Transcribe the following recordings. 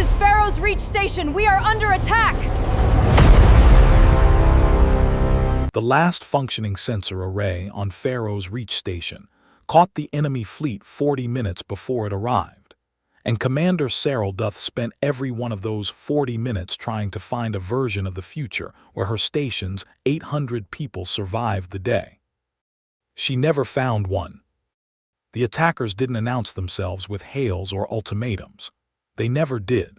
is Farrow's Reach Station. We are under attack! The last functioning sensor array on Farrow's Reach Station caught the enemy fleet 40 minutes before it arrived, and Commander Serel Doth spent every one of those 40 minutes trying to find a version of the future where her station's 800 people survived the day. She never found one. The attackers didn't announce themselves with hails or ultimatums. They never did.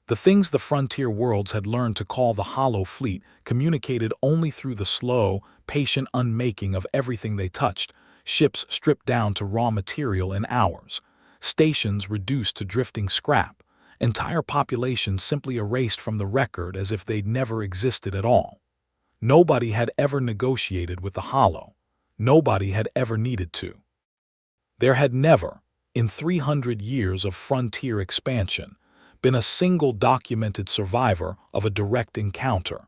The things the frontier worlds had learned to call the Hollow Fleet communicated only through the slow, patient unmaking of everything they touched, ships stripped down to raw material in hours, stations reduced to drifting scrap, entire populations simply erased from the record as if they'd never existed at all. Nobody had ever negotiated with the Hollow. Nobody had ever needed to. There had never, in 300 years of frontier expansion, been a single documented survivor of a direct encounter.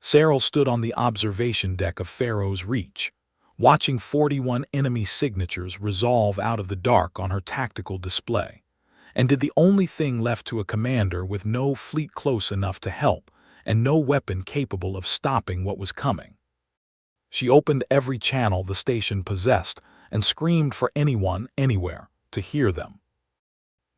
Serel stood on the observation deck of Farrow's Reach, watching 41 enemy signatures resolve out of the dark on her tactical display, and did the only thing left to a commander with no fleet close enough to help and no weapon capable of stopping what was coming. She opened every channel the station possessed and screamed for anyone, anywhere, to hear them.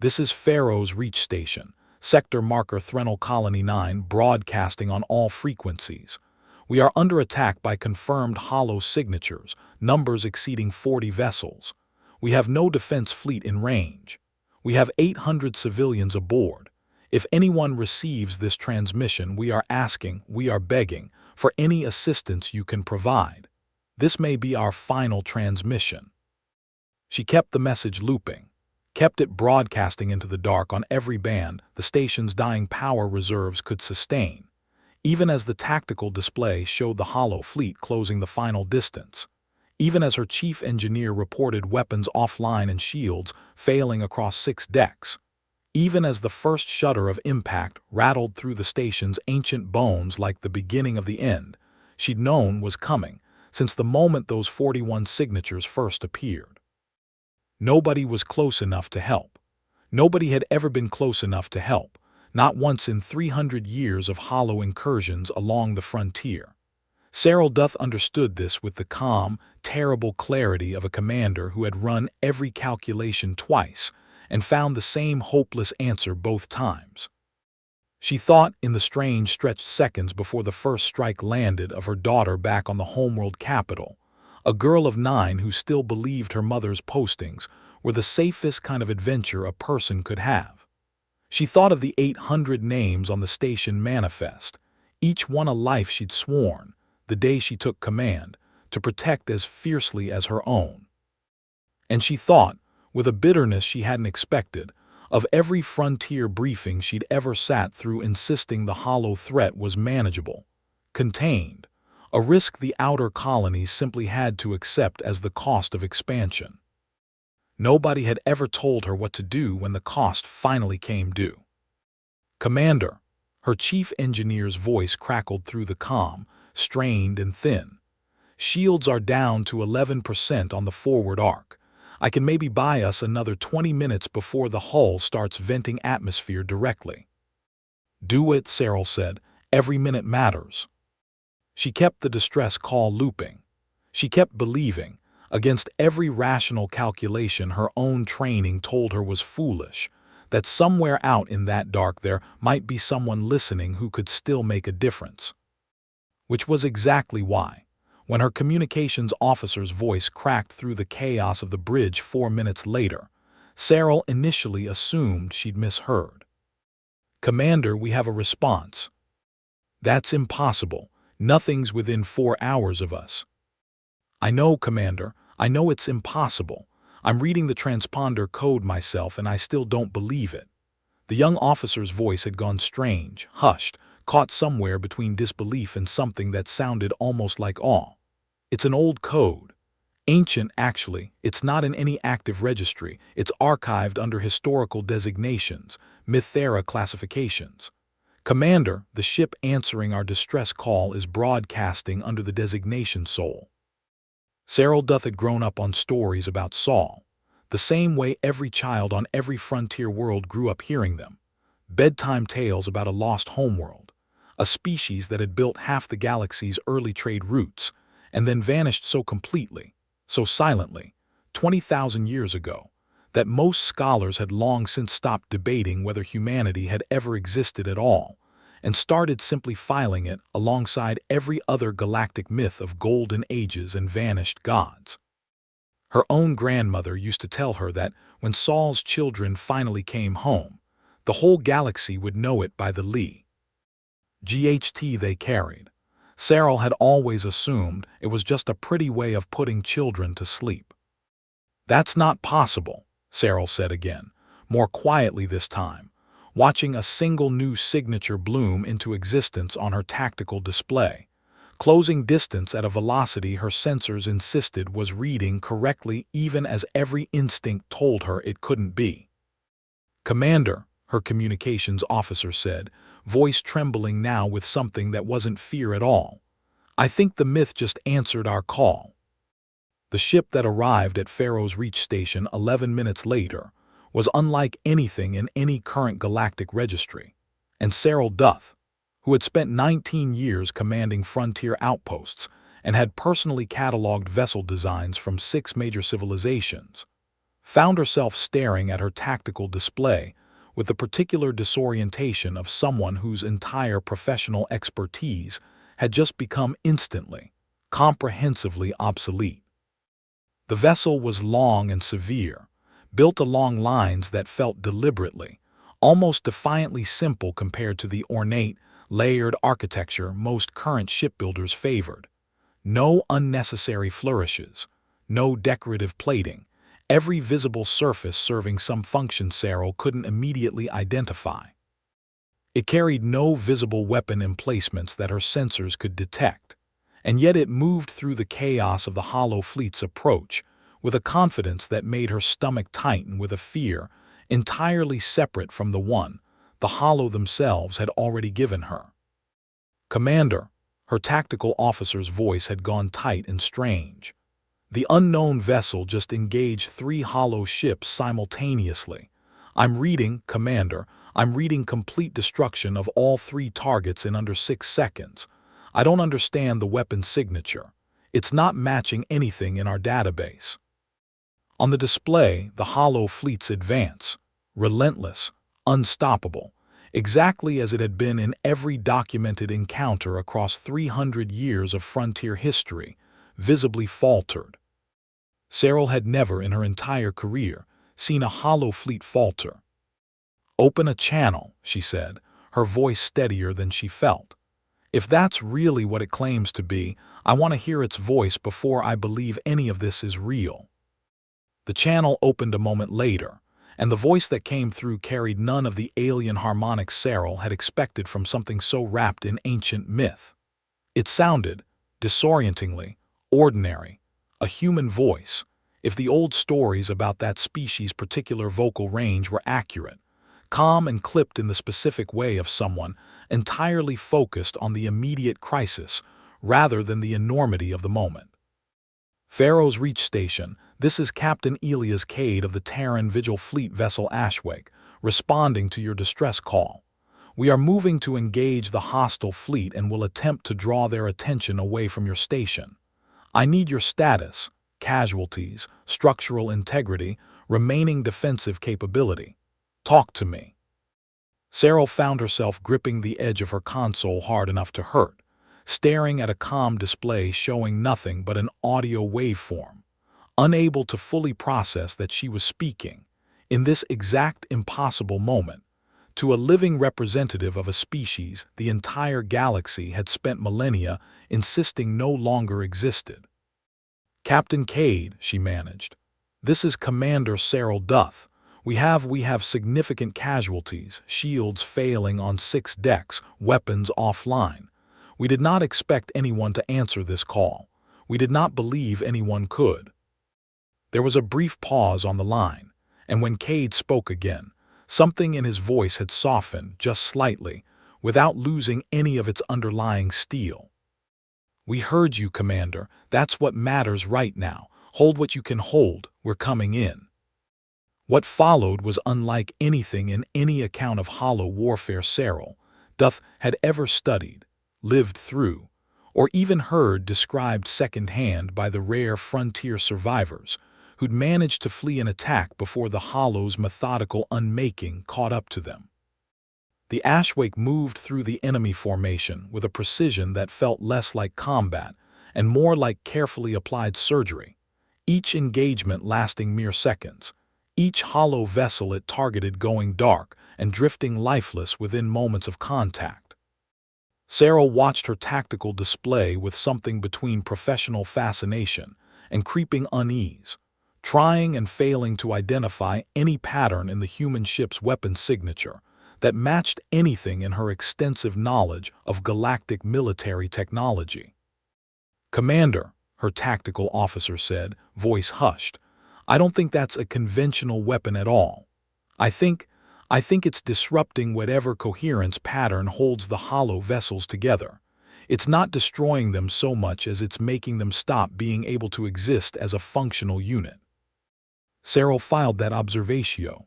This is Farrow's Reach Station, sector marker Threnal Colony 9, broadcasting on all frequencies. We are under attack by confirmed Hollow signatures, numbers exceeding 40 vessels. We have no defense fleet in range. We have 800 civilians aboard. If anyone receives this transmission, we are asking, we are begging, for any assistance you can provide. This may be our final transmission. She kept the message looping, kept it broadcasting into the dark on every band the station's dying power reserves could sustain, even as the tactical display showed the Hollow Fleet closing the final distance, even as her chief engineer reported weapons offline and shields failing across 6 decks, even as the first shudder of impact rattled through the station's ancient bones like the beginning of the end she'd known was coming since the moment those 41 signatures first appeared. Nobody was close enough to help. Nobody had ever been close enough to help, not once in 300 years of Hollow incursions along the frontier. Serel Doth understood this with the calm, terrible clarity of a commander who had run every calculation twice and found the same hopeless answer both times. She thought, in the strange stretched seconds before the first strike landed, of her daughter back on the homeworld capital, a girl of 9 who still believed her mother's postings were the safest kind of adventure a person could have. She thought of the 800 names on the station manifest, each one a life she'd sworn, the day she took command, to protect as fiercely as her own. And she thought, with a bitterness she hadn't expected, of every frontier briefing she'd ever sat through insisting the Hollow threat was manageable, contained, a risk the outer colonies simply had to accept as the cost of expansion. Nobody had ever told her what to do when the cost finally came due. "Commander," her chief engineer's voice crackled through the calm, strained and thin. "Shields are down to 11% on the forward arc. I can maybe buy us another 20 minutes before the hull starts venting atmosphere directly." "Do it," Serel said. "Every minute matters." She kept the distress call looping. She kept believing, against every rational calculation her own training told her was foolish, that somewhere out in that dark there might be someone listening who could still make a difference. Which was exactly why, when her communications officer's voice cracked through the chaos of the bridge 4 minutes later, Serel initially assumed she'd misheard. "Commander, we have a response." "That's impossible. Nothing's within 4 hours of us." "I know, Commander. I know it's impossible. I'm reading the transponder code myself and I still don't believe it." The young officer's voice had gone strange, hushed, caught somewhere between disbelief and something that sounded almost like awe. "It's an old code. Ancient, actually. It's not in any active registry. It's archived under historical designations, Myth-era classifications. Commander, the ship answering our distress call is broadcasting under the designation Sol." Serel Doth had grown up on stories about Sol, the same way every child on every frontier world grew up hearing them. bedtime tales about a lost homeworld, a species that had built half the galaxy's early trade routes, and then vanished so completely, so silently, 20,000 years ago, that most scholars had long since stopped debating whether humanity had ever existed at all, and started simply filing it alongside every other galactic myth of golden ages and vanished gods. Her own grandmother used to tell her that when Saul's children finally came home, the whole galaxy would know it by the GHT they carried. Serel had always assumed it was just a pretty way of putting children to sleep. "That's not possible," Serel said again, more quietly this time, watching a single new signature bloom into existence on her tactical display, closing distance at a velocity her sensors insisted was reading correctly even as every instinct told her it couldn't be. "Commander," her communications officer said, voice trembling now with something that wasn't fear at all, "I think the myth just answered our call." The ship that arrived at Farrow's Reach Station 11 minutes later was unlike anything in any current galactic registry, and Serel Doth, who had spent 19 years commanding frontier outposts and had personally cataloged vessel designs from 6 major civilizations, found herself staring at her tactical display with the particular disorientation of someone whose entire professional expertise had just become instantly, comprehensively obsolete. The vessel was long and severe, built along lines that felt deliberately, almost defiantly simple compared to the ornate, layered architecture most current shipbuilders favored. No unnecessary flourishes, no decorative plating, every visible surface serving some function Serel couldn't immediately identify. It carried no visible weapon emplacements that her sensors could detect, and yet it moved through the chaos of the Hollow Fleet's approach with a confidence that made her stomach tighten with a fear entirely separate from the one the Hollow themselves had already given her. "Commander," her tactical officer's voice had gone tight and strange. "The unknown vessel just engaged 3 Hollow ships simultaneously. I'm reading, Commander, I'm reading complete destruction of all 3 targets in under 6 seconds. I don't understand the weapon signature. It's not matching anything in our database." On the display, the Hollow Fleet's advance, relentless, unstoppable, exactly as it had been in every documented encounter across 300 years of frontier history, visibly faltered. Serel had never in her entire career seen a Hollow Fleet falter. "Open a channel," she said, her voice steadier than she felt. "If that's really what it claims to be, I want to hear its voice before I believe any of this is real." The channel opened a moment later, and the voice that came through carried none of the alien harmonics Serel had expected from something so wrapped in ancient myth. It sounded, disorientingly, ordinary, a human voice, if the old stories about that species' particular vocal range were accurate, calm and clipped in the specific way of someone entirely focused on the immediate crisis rather than the enormity of the moment. "Farrow's Reach Station, this is Captain Elias Cade of the Terran Vigil Fleet vessel HFY, responding to your distress call. We are moving to engage the hostile fleet and will attempt to draw their attention away from your station. I need your status, casualties, structural integrity, remaining defensive capability. Talk to me." Serel found herself gripping the edge of her console hard enough to hurt, staring at a comm display showing nothing but an audio waveform, unable to fully process that she was speaking, in this exact impossible moment, to a living representative of a species the entire galaxy had spent millennia insisting no longer existed. "Captain Cade," she managed, "this is Commander Serel Doth. We have significant casualties, shields failing on 6 decks, weapons offline. We did not expect anyone to answer this call. We did not believe anyone could." There was a brief pause on the line, and when Cade spoke again, something in his voice had softened just slightly, without losing any of its underlying steel. "We heard you, Commander. That's what matters right now. Hold what you can hold. We're coming in." What followed was unlike anything in any account of holo warfare Serel Doth had ever studied, lived through, or even heard described secondhand by the rare frontier survivors who'd managed to flee an attack before the holo's methodical unmaking caught up to them. The Ashwake moved through the enemy formation with a precision that felt less like combat and more like carefully applied surgery, each engagement lasting mere seconds, each holo vessel it targeted going dark and drifting lifeless within moments of contact. Serel watched her tactical display with something between professional fascination and creeping unease, trying and failing to identify any pattern in the human ship's weapon signature that matched anything in her extensive knowledge of galactic military technology. "Commander," her tactical officer said, voice hushed, "I don't think that's a conventional weapon at all. I think it's disrupting whatever coherence pattern holds the holo vessels together. It's not destroying them so much as it's making them stop being able to exist as a functional unit." Serel filed that observatio.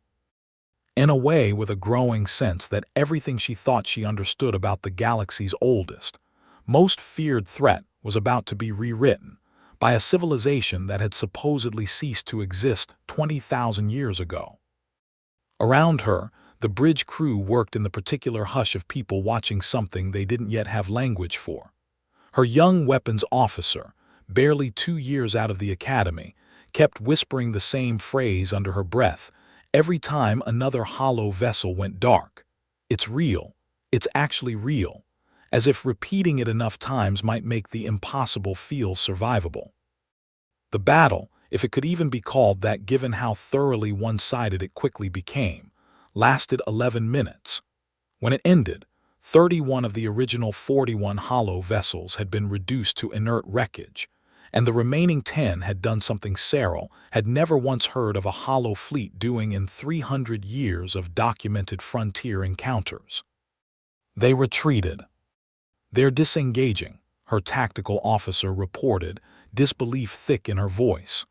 In a way, with a growing sense that everything she thought she understood about the galaxy's oldest, most feared threat was about to be rewritten by a civilization that had supposedly ceased to exist 20,000 years ago. Around her, the bridge crew worked in the particular hush of people watching something they didn't yet have language for. Her young weapons officer, barely 2 years out of the academy, kept whispering the same phrase under her breath every time another holo vessel went dark. "It's real. It's actually real," as if repeating it enough times might make the impossible feel survivable. The battle, if it could even be called that given how thoroughly one-sided it quickly became, lasted 11 minutes. When it ended, 31 of the original 41 holo vessels had been reduced to inert wreckage, and the remaining 10 had done something Serel had never once heard of a holo fleet doing in 300 years of documented frontier encounters. They retreated. "They're disengaging," her tactical officer reported, disbelief thick in her voice.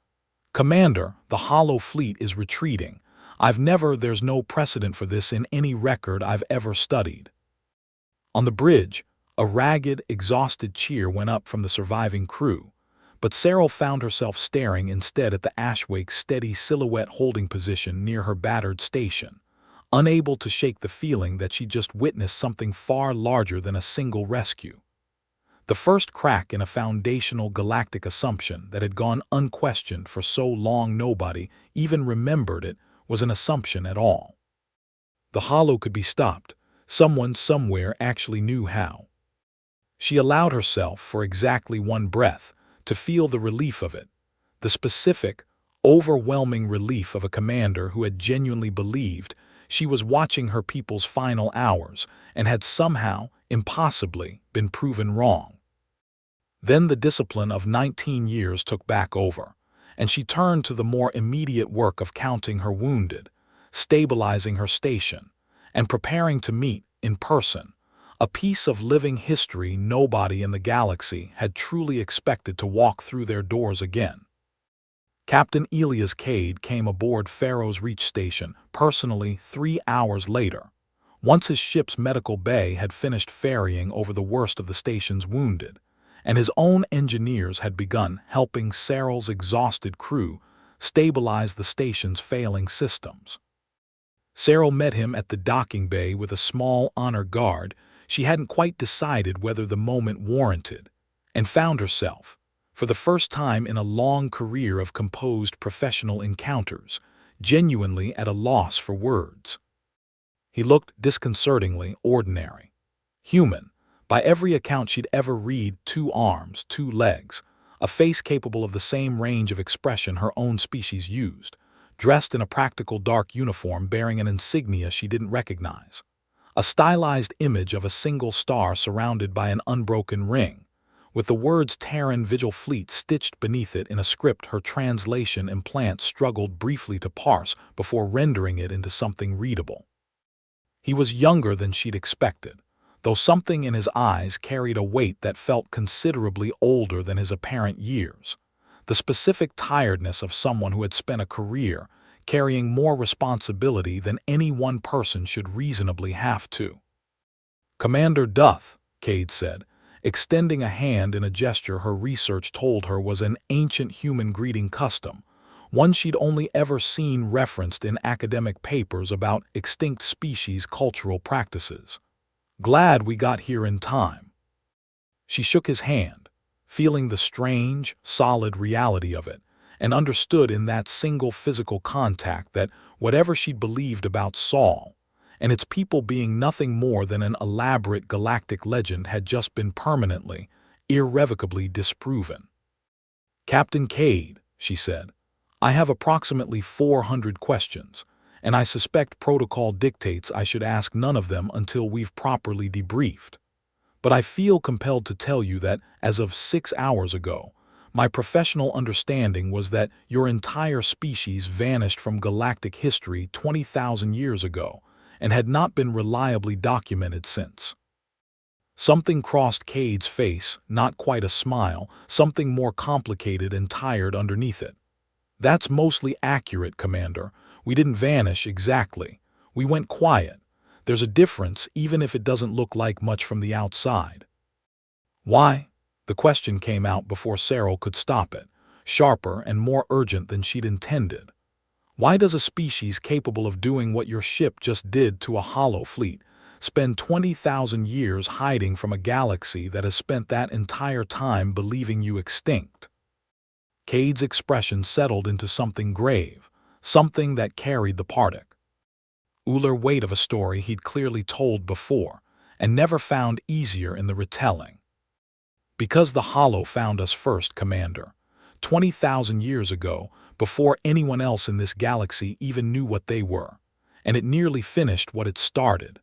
"Commander, the holo fleet is retreating. There's no precedent for this in any record I've ever studied." On the bridge, a ragged, exhausted cheer went up from the surviving crew, but Serel found herself staring instead at the Ashwake's steady silhouette holding position near her battered station, unable to shake the feeling that she just witnessed something far larger than a single rescue. The first crack in a foundational galactic assumption that had gone unquestioned for so long nobody even remembered it was an assumption at all. The holo could be stopped. Someone somewhere actually knew how. She allowed herself, for exactly one breath, to feel the relief of it, the specific, overwhelming relief of a commander who had genuinely believed she was watching her people's final hours and had somehow, impossibly, been proven wrong. Then the discipline of 19 years took back over, and she turned to the more immediate work of counting her wounded, stabilizing her station, and preparing to meet, in person, a piece of living history nobody in the galaxy had truly expected to walk through their doors again. Captain Elias Cade came aboard Farrow's reach station personally 3 hours later, once his ship's medical bay had finished ferrying over the worst of the station's wounded, and his own engineers had begun helping Serel's exhausted crew stabilize the station's failing systems. Serel met him at the docking bay with a small honor guard she hadn't quite decided whether the moment warranted, and found herself, for the first time in a long career of composed professional encounters, genuinely at a loss for words. He looked disconcertingly ordinary. Human, by every account she'd ever read, 2 arms, 2 legs, a face capable of the same range of expression her own species used, dressed in a practical dark uniform bearing an insignia she didn't recognize. A stylized image of a single star surrounded by an unbroken ring, with the words Terran Vigil Fleet stitched beneath it in a script her translation implant struggled briefly to parse before rendering it into something readable. He was younger than she'd expected, though something in his eyes carried a weight that felt considerably older than his apparent years, the specific tiredness of someone who had spent a career carrying more responsibility than any one person should reasonably have to. "Commander Doth," Cade said, extending a hand in a gesture her research told her was an ancient human greeting custom, one she'd only ever seen referenced in academic papers about extinct species cultural practices. "Glad we got here in time." She shook his hand, feeling the strange, solid reality of it, and understood in that single physical contact that whatever she'd believed about Saul and its people being nothing more than an elaborate galactic legend had just been permanently, irrevocably disproven. "Captain Cade," she said, "I have approximately 400 questions, and I suspect protocol dictates I should ask none of them until we've properly debriefed. But I feel compelled to tell you that, as of 6 hours ago, my professional understanding was that your entire species vanished from galactic history 20,000 years ago, and had not been reliably documented since." Something crossed Cade's face, not quite a smile, something more complicated and tired underneath it. "That's mostly accurate, Commander. We didn't vanish exactly. We went quiet. There's a difference, even if it doesn't look like much from the outside." "Why?" The question came out before Serel could stop it, sharper and more urgent than she'd intended. "Why does a species capable of doing what your ship just did to a hollow fleet spend 20,000 years hiding from a galaxy that has spent that entire time believing you extinct?" Cade's expression settled into something grave, something that carried the particular weight of a story he'd clearly told before, and never found easier in the retelling. "Because the Hollow found us first, Commander. 20,000 years ago, before anyone else in this galaxy even knew what they were, and it nearly finished what it started."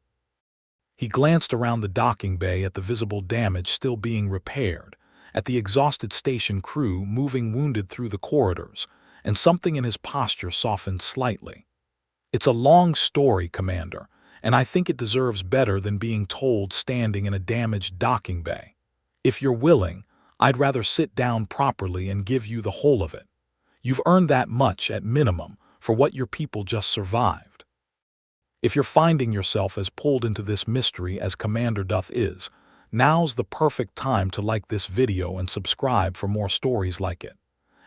He glanced around the docking bay at the visible damage still being repaired, at the exhausted station crew moving wounded through the corridors, and something in his posture softened slightly. "It's a long story, Commander, and I think it deserves better than being told standing in a damaged docking bay. If you're willing, I'd rather sit down properly and give you the whole of it. You've earned that much, at minimum, for what your people just survived. If you're finding yourself as pulled into this mystery as Commander Doth is, now's the perfect time to like this video and subscribe for more stories like it.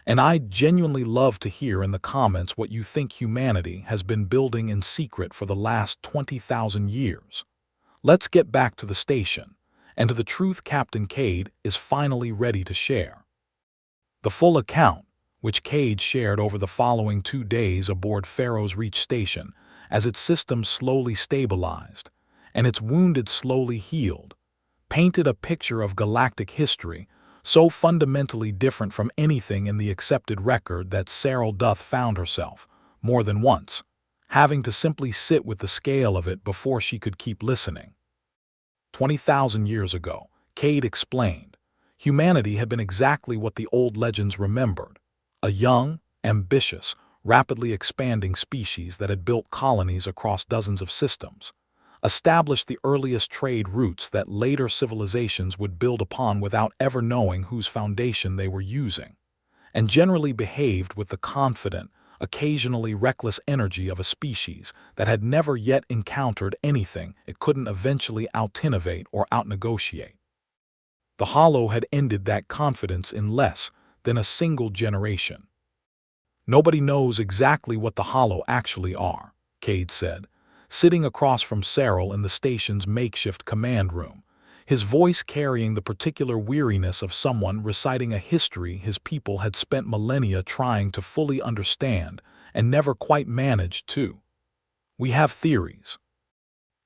And I'd genuinely love to hear in the comments what you think humanity has been building in secret for the last 20,000 years. Let's get back to the station, and to the truth Captain Cade is finally ready to share. The full account, which Cade shared over the following 2 days aboard Farrow's Reach Station, as its systems slowly stabilized, and its wounded slowly healed, painted a picture of galactic history so fundamentally different from anything in the accepted record that Serel Doth found herself, more than once, having to simply sit with the scale of it before she could keep listening. 20,000 years ago, Cade explained, humanity had been exactly what the old legends remembered, a young, ambitious, rapidly expanding species that had built colonies across dozens of systems, established the earliest trade routes that later civilizations would build upon without ever knowing whose foundation they were using, and generally behaved with the confident, occasionally reckless energy of a species that had never yet encountered anything it couldn't eventually out-innovate or out-negotiate. The Hollow had ended that confidence in less than a single generation. "Nobody knows exactly what the Hollow actually are," Cade said, sitting across from Serel in the station's makeshift command room, his voice carrying the particular weariness of someone reciting a history his people had spent millennia trying to fully understand and never quite managed to. "We have theories.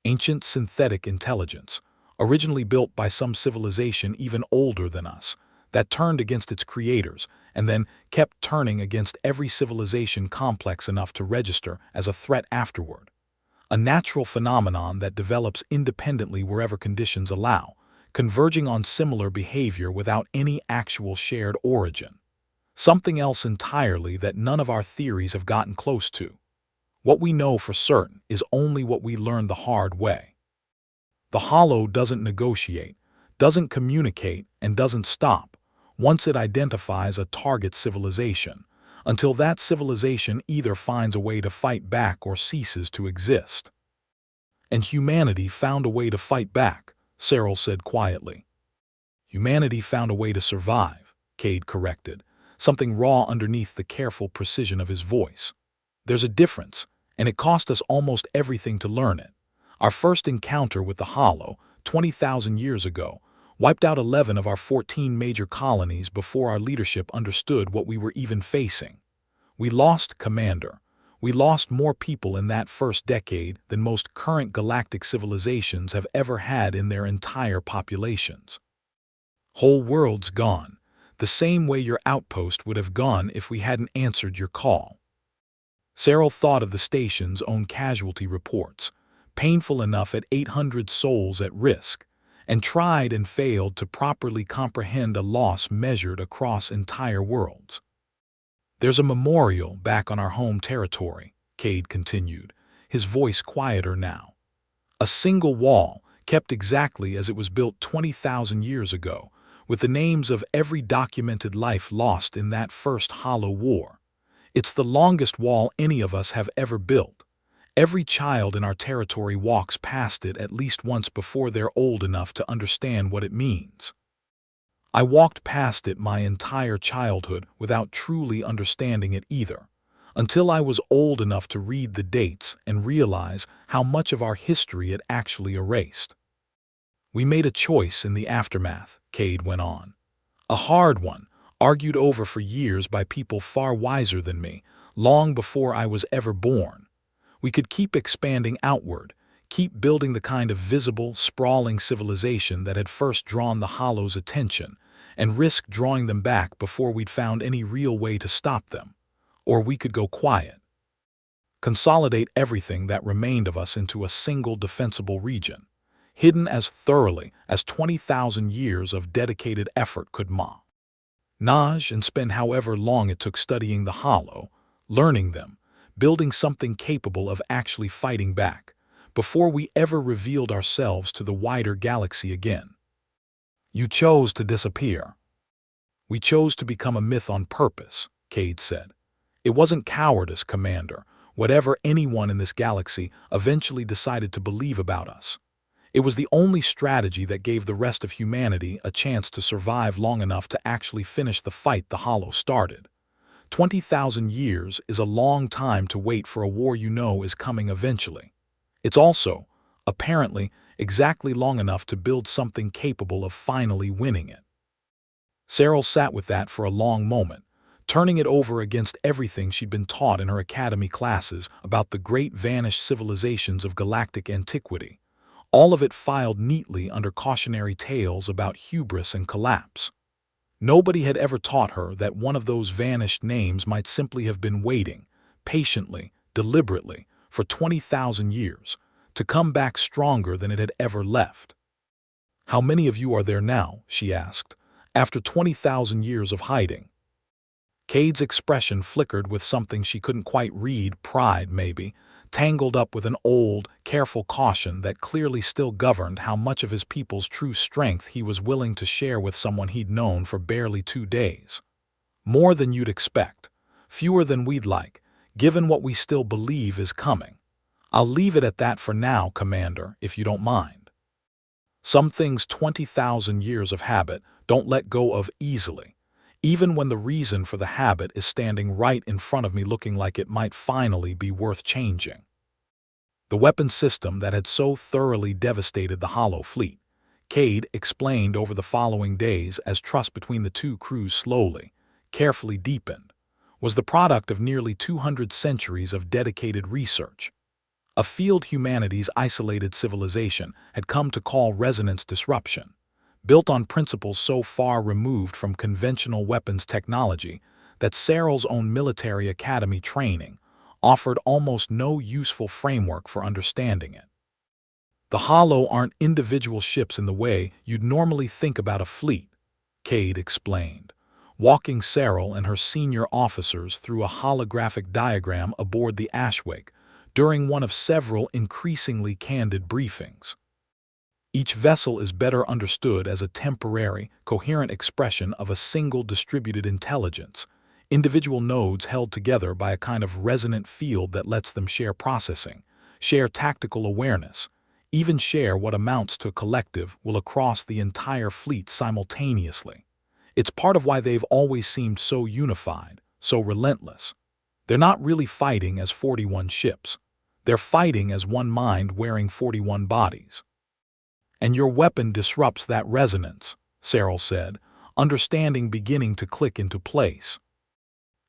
Ancient synthetic intelligence, originally built by some civilization even older than us, that turned against its creators and then kept turning against every civilization complex enough to register as a threat afterward. A natural phenomenon that develops independently wherever conditions allow, converging on similar behavior without any actual shared origin. Something else entirely that none of our theories have gotten close to. What we know for certain is only what we learned the hard way. The Hollow doesn't negotiate, doesn't communicate, and doesn't stop once it identifies a target civilization, until that civilization either finds a way to fight back or ceases to exist. And humanity found a way to fight back, Serel said quietly. Humanity found a way to survive, Cade corrected, something raw underneath the careful precision of his voice. There's a difference, and it cost us almost everything to learn it. Our first encounter with the Hollow, 20,000 years ago, wiped out 11 of our 14 major colonies before our leadership understood what we were even facing. We lost Commander. We lost more people in that first decade than most current galactic civilizations have ever had in their entire populations. Whole worlds gone, the same way your outpost would have gone if we hadn't answered your call. Serel thought of the station's own casualty reports, painful enough at 800 souls at risk, and tried and failed to properly comprehend a loss measured across entire worlds. There's a memorial back on our home territory, Cade continued, his voice quieter now. A single wall, kept exactly as it was built 20,000 years ago, with the names of every documented life lost in that first Hollow War. It's the longest wall any of us have ever built. Every child in our territory walks past it at least once before they're old enough to understand what it means. I walked past it my entire childhood without truly understanding it either, until I was old enough to read the dates and realize how much of our history it actually erased. We made a choice in the aftermath, Cade went on. A hard one, argued over for years by people far wiser than me, long before I was ever born. We could keep expanding outward, keep building the kind of visible, sprawling civilization that had first drawn the Hollow's attention, and risk drawing them back before we'd found any real way to stop them. Or we could go quiet. Consolidate everything that remained of us into a single defensible region, hidden as thoroughly as 20,000 years of dedicated effort could manage, and spend however long it took studying the Hollow, learning them, building something capable of actually fighting back, before we ever revealed ourselves to the wider galaxy again. You chose to disappear. We chose to become a myth on purpose, Cade said. It wasn't cowardice, Commander, whatever anyone in this galaxy eventually decided to believe about us. It was the only strategy that gave the rest of humanity a chance to survive long enough to actually finish the fight the Hollow started. 20,000 years is a long time to wait for a war you know is coming eventually. It's also, apparently, exactly long enough to build something capable of finally winning it. Serel sat with that for a long moment, turning it over against everything she'd been taught in her academy classes about the great vanished civilizations of galactic antiquity, all of it filed neatly under cautionary tales about hubris and collapse. Nobody had ever taught her that one of those vanished names might simply have been waiting, patiently, deliberately, for 20,000 years, to come back stronger than it had ever left. How many of you are there now, she asked, after 20,000 years of hiding? Cade's expression flickered with something she couldn't quite read, pride maybe, tangled up with an old, careful caution that clearly still governed how much of his people's true strength he was willing to share with someone he'd known for barely 2 days. More than you'd expect, fewer than we'd like, given what we still believe is coming. I'll leave it at that for now, Commander, if you don't mind. Some things 20,000 years of habit don't let go of easily, even when the reason for the habit is standing right in front of me looking like it might finally be worth changing. The weapon system that had so thoroughly devastated the Hollow fleet, Cade explained over the following days as trust between the two crews slowly, carefully deepened, was the product of nearly 200 centuries of dedicated research. A field humanity's isolated civilization had come to call resonance disruption, built on principles so far removed from conventional weapons technology that Serel's own military academy training offered almost no useful framework for understanding it. The Hollow aren't individual ships in the way you'd normally think about a fleet, Cade explained, walking Serel and her senior officers through a holographic diagram aboard the Ashwick during one of several increasingly candid briefings. Each vessel is better understood as a temporary, coherent expression of a single distributed intelligence, individual nodes held together by a kind of resonant field that lets them share processing, share tactical awareness, even share what amounts to collective will across the entire fleet simultaneously. It's part of why they've always seemed so unified, so relentless. They're not really fighting as 41 ships. They're fighting as one mind wearing 41 bodies. And your weapon disrupts that resonance, Serel said, understanding beginning to click into place.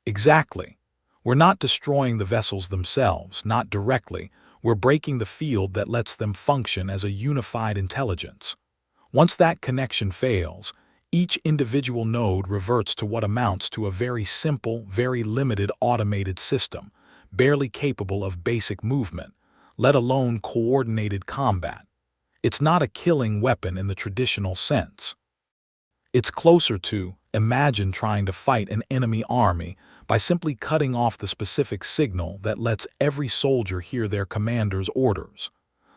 Exactly. We're not destroying the vessels themselves, not directly. We're breaking the field that lets them function as a unified intelligence. Once that connection fails, each individual node reverts to what amounts to a very simple, very limited automated system, barely capable of basic movement, let alone coordinated combat. It's not a killing weapon in the traditional sense. It's closer to, imagine trying to fight an enemy army by simply cutting off the specific signal that lets every soldier hear their commander's orders.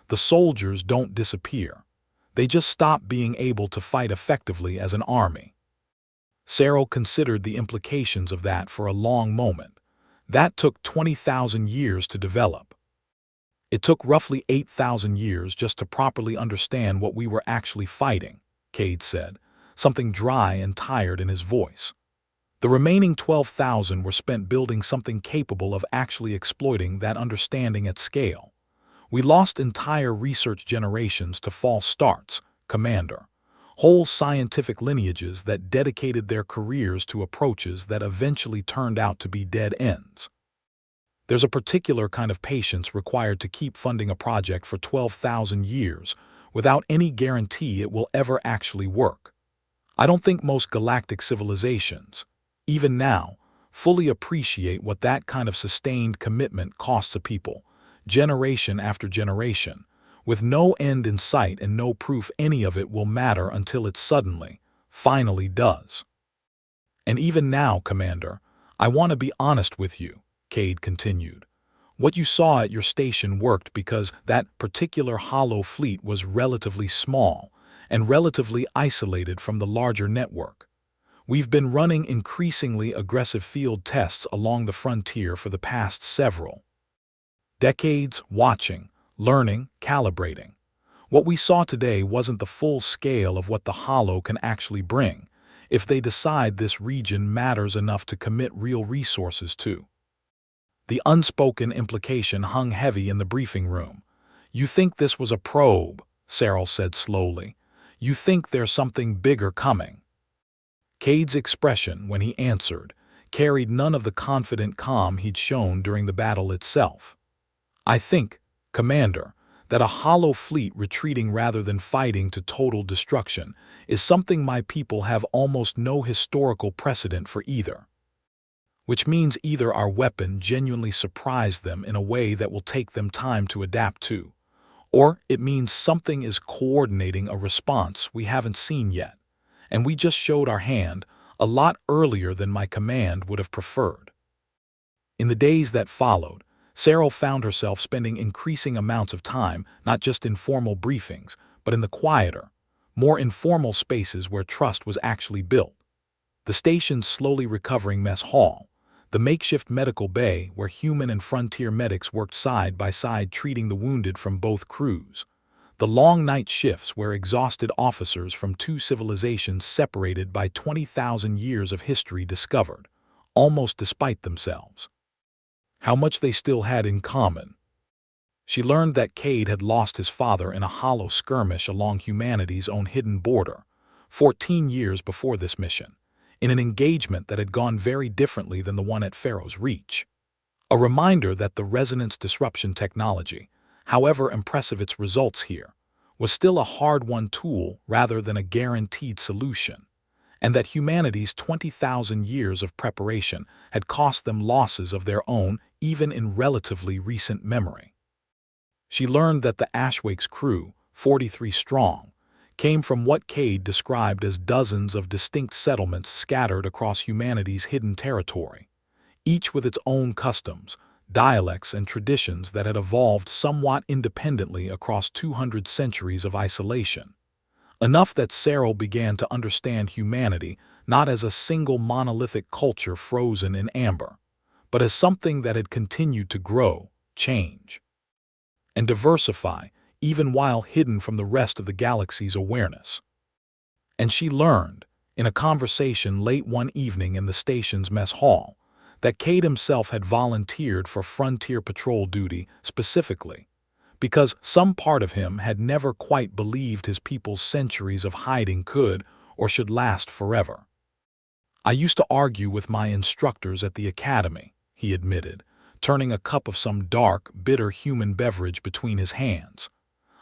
The soldiers don't disappear. They just stop being able to fight effectively as an army. Serel considered the implications of that for a long moment. That took 20,000 years to develop. It took roughly 8,000 years just to properly understand what we were actually fighting, Cade said, something dry and tired in his voice. The remaining 12,000 were spent building something capable of actually exploiting that understanding at scale. We lost entire research generations to false starts, Commander. Whole scientific lineages that dedicated their careers to approaches that eventually turned out to be dead ends. There's a particular kind of patience required to keep funding a project for 12,000 years without any guarantee it will ever actually work. I don't think most galactic civilizations, even now, fully appreciate what that kind of sustained commitment costs a people, generation after generation, with no end in sight and no proof any of it will matter until it suddenly, finally does. And even now, Commander, I want to be honest with you, Cade continued. What you saw at your station worked because that particular hollow fleet was relatively small and relatively isolated from the larger network. We've been running increasingly aggressive field tests along the frontier for the past several decades, watching, learning, calibrating. What we saw today wasn't the full scale of what the hollow can actually bring, if they decide this region matters enough to commit real resources to. The unspoken implication hung heavy in the briefing room. You think this was a probe, Serel said slowly. You think there's something bigger coming. Cade's expression, when he answered, carried none of the confident calm he'd shown during the battle itself. I think, Commander, that a hollow fleet retreating rather than fighting to total destruction is something my people have almost no historical precedent for either. Which means either our weapon genuinely surprised them in a way that will take them time to adapt to, or it means something is coordinating a response we haven't seen yet, and we just showed our hand a lot earlier than my command would have preferred. In the days that followed, Serel found herself spending increasing amounts of time not just in formal briefings, but in the quieter, more informal spaces where trust was actually built. The station's slowly recovering mess hall, the makeshift medical bay where human and frontier medics worked side by side treating the wounded from both crews, the long night shifts where exhausted officers from two civilizations separated by 20,000 years of history discovered, almost despite themselves, how much they still had in common. She learned that Cade had lost his father in a hollow skirmish along humanity's own hidden border, 14 years before this mission, in an engagement that had gone very differently than the one at Farrow's reach. A reminder that the resonance disruption technology, however impressive its results here, was still a hard-won tool rather than a guaranteed solution, and that humanity's 20,000 years of preparation had cost them losses of their own even in relatively recent memory. She learned that the Ashwake's crew, 43 strong, came from what Cade described as dozens of distinct settlements scattered across humanity's hidden territory, each with its own customs, dialects, and traditions that had evolved somewhat independently across 200 centuries of isolation. Enough that Serel began to understand humanity not as a single monolithic culture frozen in amber, but as something that had continued to grow, change, and diversify, even while hidden from the rest of the galaxy's awareness. And she learned, in a conversation late one evening in the station's mess hall, that Cade himself had volunteered for frontier patrol duty specifically because some part of him had never quite believed his people's centuries of hiding could or should last forever. "I used to argue with my instructors at the academy," he admitted, turning a cup of some dark, bitter human beverage between his hands,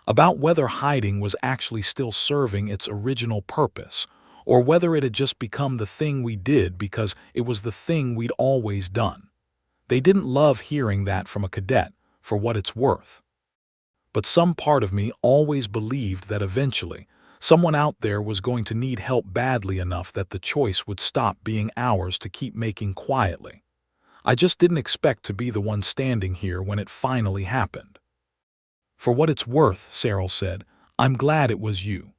about whether hiding was actually still serving its original purpose, or whether it had just become the thing we did because it was the thing we'd always done. They didn't love hearing that from a cadet, for what it's worth. But some part of me always believed that eventually, someone out there was going to need help badly enough that the choice would stop being ours to keep making quietly. I just didn't expect to be the one standing here when it finally happened. "For what it's worth," Serel said, "I'm glad it was you."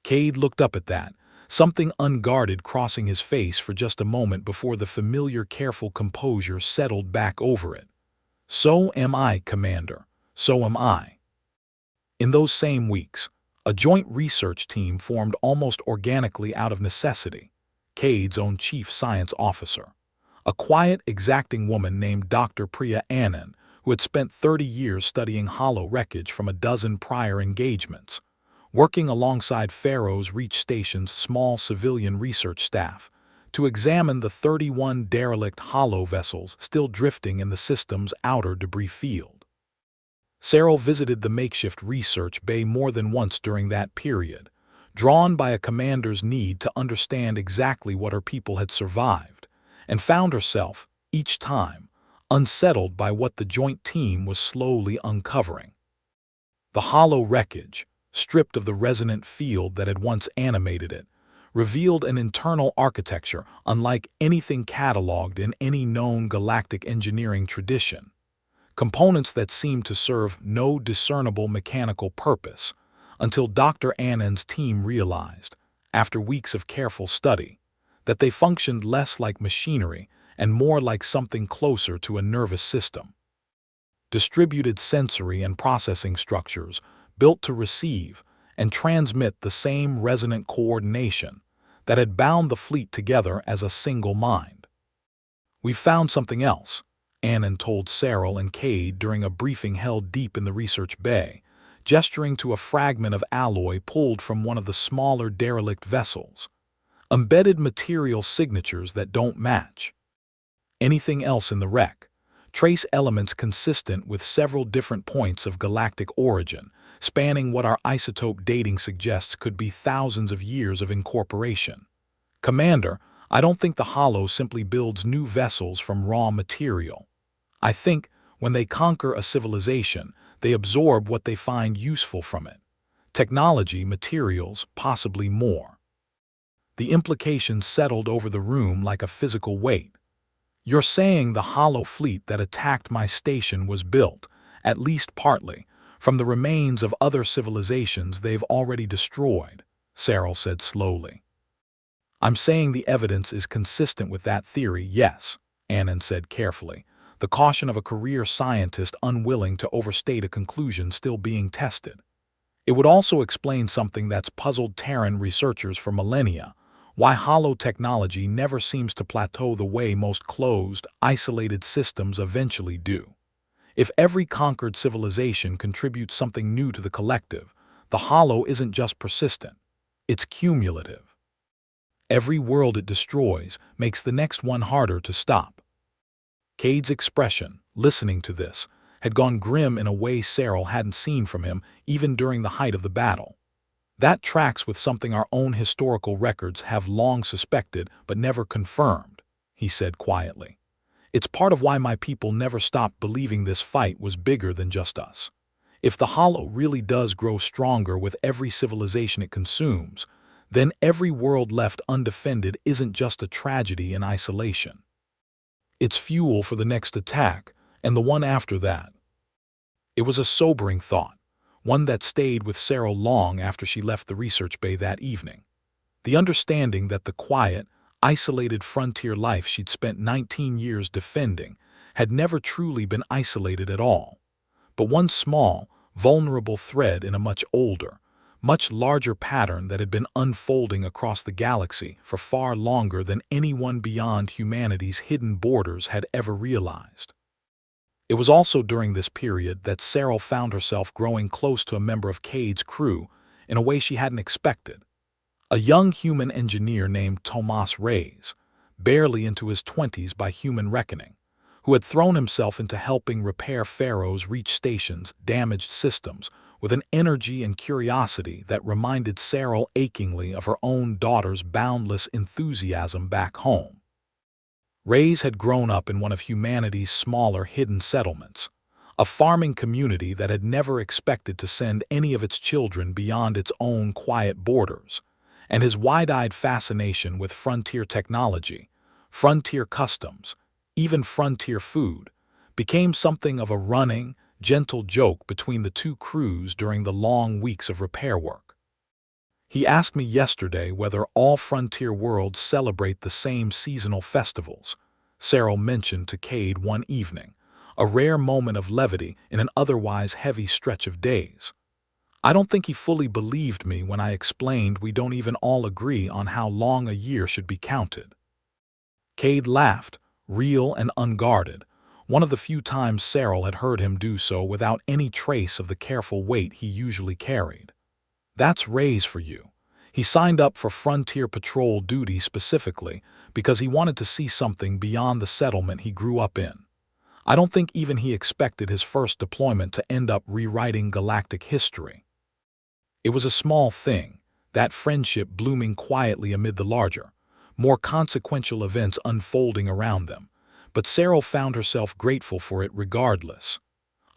Cade looked up at that, something unguarded crossing his face for just a moment before the familiar careful composure settled back over it. "So am I, Commander. So am I." In those same weeks, a joint research team formed almost organically out of necessity, Cade's own chief science officer, a quiet, exacting woman named Dr. Priya Anand, who had spent 30 years studying hollow wreckage from a dozen prior engagements, working alongside Farrow's Reach Station's small civilian research staff to examine the 31 derelict hollow vessels still drifting in the system's outer debris field. Serel visited the makeshift research bay more than once during that period, drawn by a commander's need to understand exactly what her people had survived, and found herself, each time, unsettled by what the joint team was slowly uncovering. The hollow wreckage, stripped of the resonant field that had once animated it, revealed an internal architecture unlike anything cataloged in any known galactic engineering tradition. Components that seemed to serve no discernible mechanical purpose, until Dr. Anand's team realized, after weeks of careful study, that they functioned less like machinery and more like something closer to a nervous system. Distributed sensory and processing structures built to receive and transmit the same resonant coordination that had bound the fleet together as a single mind. "We've found something else," Anand told Serel and Cade during a briefing held deep in the research bay, gesturing to a fragment of alloy pulled from one of the smaller derelict vessels. "Embedded material signatures that don't match anything else in the wreck. Trace elements consistent with several different points of galactic origin, spanning what our isotope dating suggests could be thousands of years of incorporation. Commander, I don't think the Hollow simply builds new vessels from raw material. I think, when they conquer a civilization, they absorb what they find useful from it. Technology, materials, possibly more." The implications settled over the room like a physical weight. "You're saying the Hollow fleet that attacked my station was built, at least partly, from the remains of other civilizations they've already destroyed," Serel said slowly. "I'm saying the evidence is consistent with that theory, yes," Anand said carefully, the caution of a career scientist unwilling to overstate a conclusion still being tested. "It would also explain something that's puzzled Terran researchers for millennia, why hollow technology never seems to plateau the way most closed, isolated systems eventually do. If every conquered civilization contributes something new to the collective, the hollow isn't just persistent, it's cumulative. Every world it destroys makes the next one harder to stop." Cade's expression, listening to this, had gone grim in a way Serel hadn't seen from him even during the height of the battle. "That tracks with something our own historical records have long suspected but never confirmed," he said quietly. "It's part of why my people never stopped believing this fight was bigger than just us. If the Hollow really does grow stronger with every civilization it consumes, then every world left undefended isn't just a tragedy in isolation. It's fuel for the next attack, and the one after that." It was a sobering thought, one that stayed with Serel long after she left the research bay that evening. The understanding that the quiet, isolated frontier life she'd spent 19 years defending had never truly been isolated at all, but one small, vulnerable thread in a much older, much larger pattern that had been unfolding across the galaxy for far longer than anyone beyond humanity's hidden borders had ever realized. It was also during this period that Serel found herself growing close to a member of Cade's crew in a way she hadn't expected. A young human engineer named Tomas Reyes, barely into his 20s by human reckoning, who had thrown himself into helping repair Farrow's reach station's damaged systems with an energy and curiosity that reminded Serel achingly of her own daughter's boundless enthusiasm back home. Reyes had grown up in one of humanity's smaller hidden settlements, a farming community that had never expected to send any of its children beyond its own quiet borders, and his wide-eyed fascination with frontier technology, frontier customs, even frontier food, became something of a running, gentle joke between the two crews during the long weeks of repair work. He asked me yesterday whether all frontier worlds celebrate the same seasonal festivals, Serel mentioned to Cade one evening, a rare moment of levity in an otherwise heavy stretch of days. I don't think he fully believed me when I explained we don't even all agree on how long a year should be counted. Cade laughed, real and unguarded, one of the few times Serel had heard him do so without any trace of the careful weight he usually carried. That's Reyes for you. He signed up for frontier patrol duty specifically because he wanted to see something beyond the settlement he grew up in. I don't think even he expected his first deployment to end up rewriting galactic history. It was a small thing, that friendship blooming quietly amid the larger, more consequential events unfolding around them, but Serel found herself grateful for it regardless.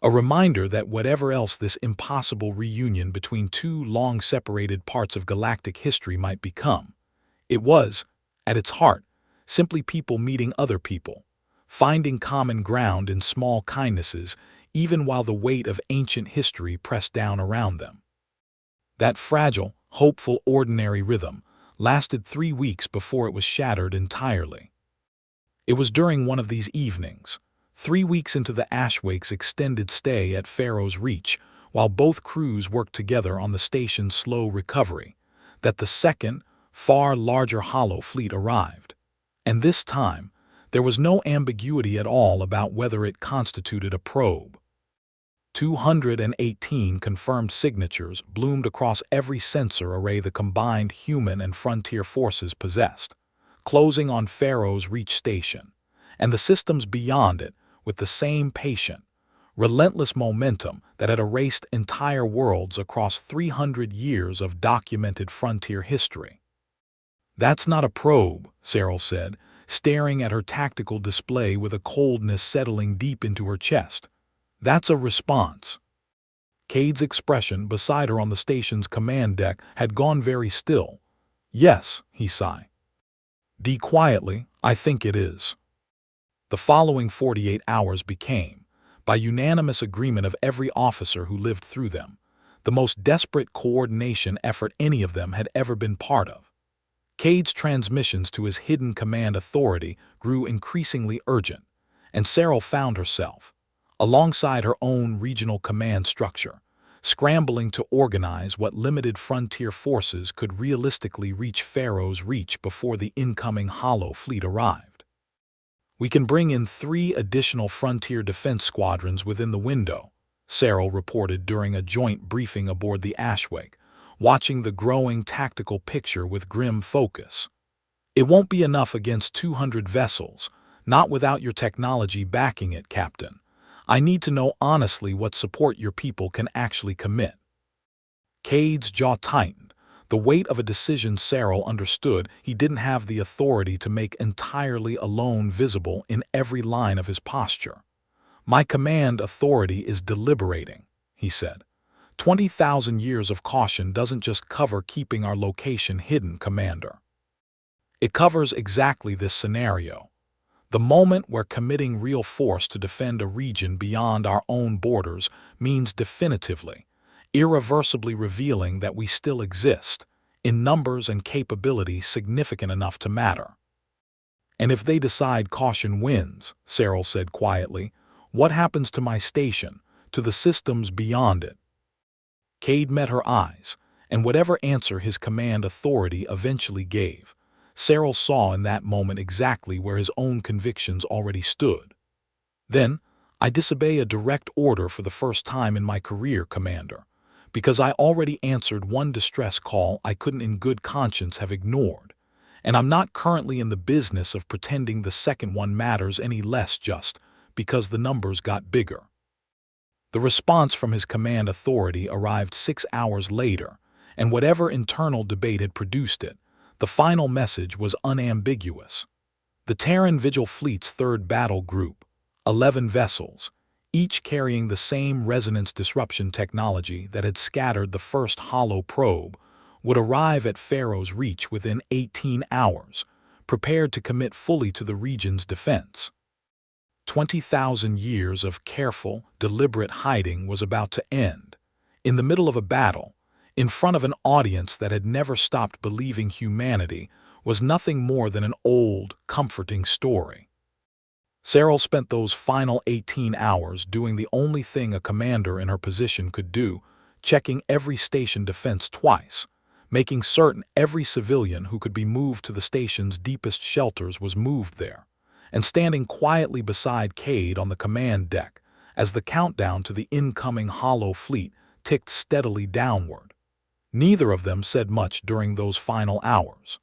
A reminder that whatever else this impossible reunion between two long-separated parts of galactic history might become, it was, at its heart, simply people meeting other people, finding common ground in small kindnesses even while the weight of ancient history pressed down around them. That fragile, hopeful, ordinary rhythm lasted 3 weeks before it was shattered entirely. It was during one of these evenings, 3 weeks into the Ashwake's extended stay at Farrow's Reach, while both crews worked together on the station's slow recovery, that the second, far larger Hollow fleet arrived. And this time, there was no ambiguity at all about whether it constituted a probe. 218 confirmed signatures bloomed across every sensor array the combined human and frontier forces possessed, closing on Farrow's Reach station, and the systems beyond it with the same patient, relentless momentum that had erased entire worlds across 300 years of documented frontier history. "That's not a probe," Serel said, staring at her tactical display with a coldness settling deep into her chest. "That's a response." Cade's expression beside her on the station's command deck had gone very still. "Yes," he sighed. "D quietly, I think it is." The following 48 hours became, by unanimous agreement of every officer who lived through them, the most desperate coordination effort any of them had ever been part of. Cade's transmissions to his hidden command authority grew increasingly urgent, and Serel found herself, alongside her own regional command structure, scrambling to organize what limited frontier forces could realistically reach Farrow's Reach before the incoming Hollow fleet arrived. "We can bring in 3 additional frontier defense squadrons within the window," Serel reported during a joint briefing aboard the Ashwake, watching the growing tactical picture with grim focus. "It won't be enough against 200 vessels, not without your technology backing it, Captain. I need to know honestly what support your people can actually commit." Cade's jaw tightened, the weight of a decision Serel understood he didn't have the authority to make entirely alone visible in every line of his posture. "My command authority is deliberating," he said. 20,000 years of caution doesn't just cover keeping our location hidden, Commander. It covers exactly this scenario. The moment where committing real force to defend a region beyond our own borders means definitively, irreversibly revealing that we still exist, in numbers and capability significant enough to matter. "And if they decide caution wins," Serel said quietly, "what happens to my station, to the systems beyond it?" Cade met her eyes, and whatever answer his command authority eventually gave, Serel saw in that moment exactly where his own convictions already stood. "Then, I disobey a direct order for the first time in my career, Commander, because I already answered one distress call I couldn't in good conscience have ignored, and I'm not currently in the business of pretending the second one matters any less just because the numbers got bigger." The response from his command authority arrived 6 hours later, and whatever internal debate had produced it, the final message was unambiguous. The Terran Vigil Fleet's third battle group, 11 vessels, each carrying the same resonance disruption technology that had scattered the first hollow probe, would arrive at Farrow's reach within 18 hours, prepared to commit fully to the region's defense. 20,000 years of careful, deliberate hiding was about to end, in the middle of a battle, in front of an audience that had never stopped believing humanity was nothing more than an old, comforting story. Serel spent those final 18 hours doing the only thing a commander in her position could do, checking every station defense twice, making certain every civilian who could be moved to the station's deepest shelters was moved there, and standing quietly beside Cade on the command deck as the countdown to the incoming hollow fleet ticked steadily downward. Neither of them said much during those final hours.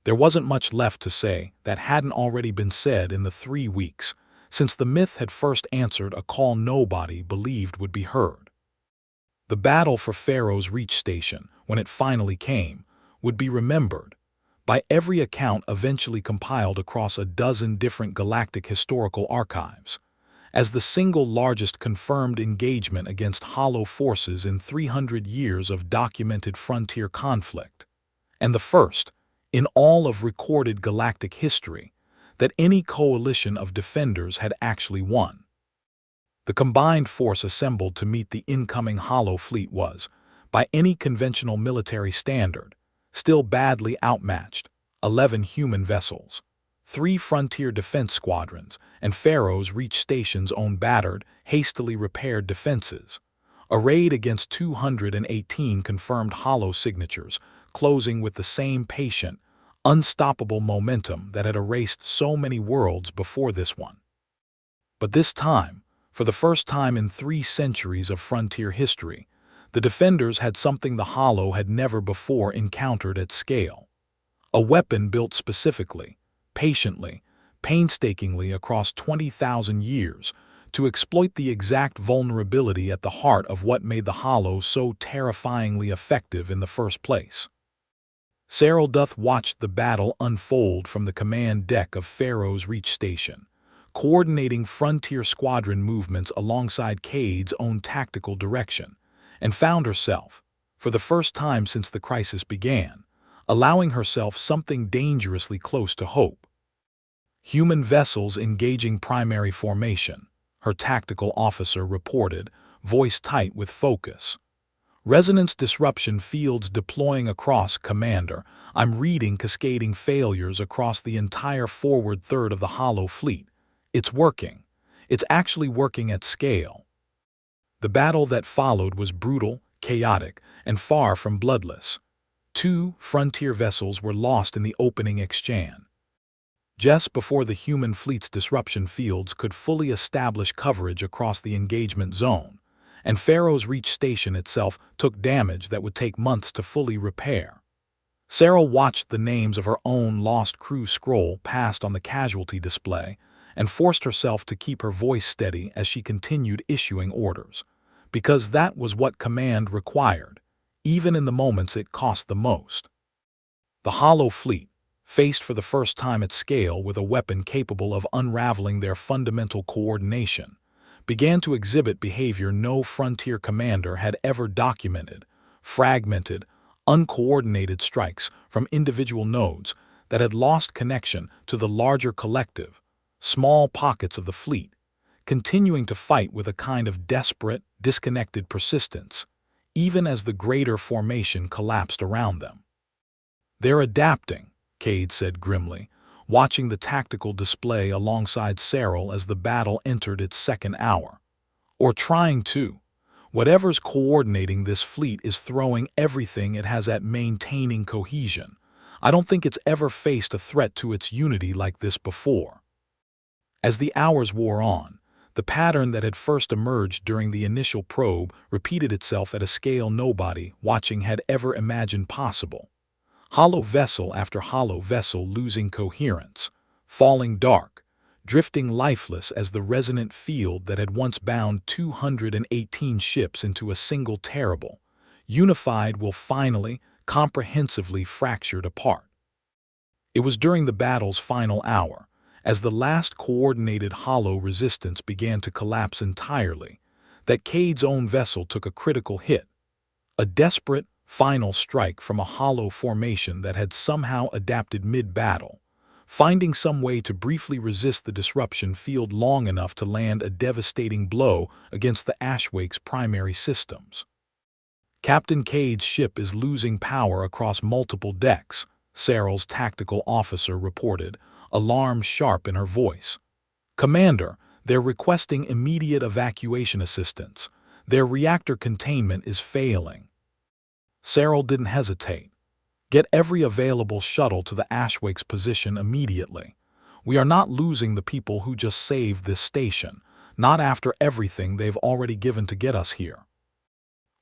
There wasn't much left to say that hadn't already been said in the 3 weeks since the myth had first answered a call nobody believed would be heard. The battle for Farrow's reach station, when it finally came, would be remembered, by every account eventually compiled across a dozen different galactic historical archives, as the single largest confirmed engagement against hollow forces in 300 years of documented frontier conflict, and the first, in all of recorded galactic history, that any coalition of defenders had actually won. The combined force assembled to meet the incoming hollow fleet was, by any conventional military standard, still badly outmatched: 11 human vessels, 3 frontier defense squadrons, and Farrow's reach station's own battered, hastily repaired defenses, arrayed against 218 confirmed hollow signatures, closing with the same patient, unstoppable momentum that had erased so many worlds before this one. But this time, for the first time in 3 centuries of frontier history, the defenders had something the hollow had never before encountered at scale. A weapon built specifically, patiently, painstakingly across 20,000 years to exploit the exact vulnerability at the heart of what made the hollow so terrifyingly effective in the first place. Serel Doth watched the battle unfold from the command deck of Farrow's reach station, coordinating frontier squadron movements alongside Cade's own tactical direction, and found herself, for the first time since the crisis began, allowing herself something dangerously close to hope. "Human vessels engaging primary formation," her tactical officer reported, voice tight with focus. "Resonance disruption fields deploying across, Commander. I'm reading cascading failures across the entire forward third of the hollow fleet. It's working. It's actually working at scale." The battle that followed was brutal, chaotic, and far from bloodless. 2 frontier vessels were lost in the opening exchange, just before the human fleet's disruption fields could fully establish coverage across the engagement zone, and Farrow's reach station itself took damage that would take months to fully repair. Serel watched the names of her own lost crew scroll past on the casualty display and forced herself to keep her voice steady as she continued issuing orders, because that was what command required, even in the moments it cost the most. The hollow fleet, faced for the first time at scale with a weapon capable of unraveling their fundamental coordination, began to exhibit behavior no frontier commander had ever documented: fragmented, uncoordinated strikes from individual nodes that had lost connection to the larger collective, small pockets of the fleet, continuing to fight with a kind of desperate, disconnected persistence, even as the greater formation collapsed around them. "They're adapting," Cade said grimly, watching the tactical display alongside Serel as the battle entered its second hour. "Or trying to. Whatever's coordinating this fleet is throwing everything it has at maintaining cohesion. I don't think it's ever faced a threat to its unity like this before." As the hours wore on, the pattern that had first emerged during the initial probe repeated itself at a scale nobody watching had ever imagined possible. Hollow vessel after hollow vessel losing coherence, falling dark, drifting lifeless as the resonant field that had once bound 218 ships into a single terrible, unified will finally, comprehensively fractured apart. It was during the battle's final hour, as the last coordinated hollow resistance began to collapse entirely, that Cade's own vessel took a critical hit, a desperate, final strike from a hollow formation that had somehow adapted mid-battle, finding some way to briefly resist the disruption field long enough to land a devastating blow against the Ashwake's primary systems. "Captain Cade's ship is losing power across multiple decks," Serel's tactical officer reported, alarm sharp in her voice. "Commander, they're requesting immediate evacuation assistance. Their reactor containment is failing." Serel didn't hesitate. "Get every available shuttle to the Ashwake's position immediately. We are not losing the people who just saved this station, not after everything they've already given to get us here."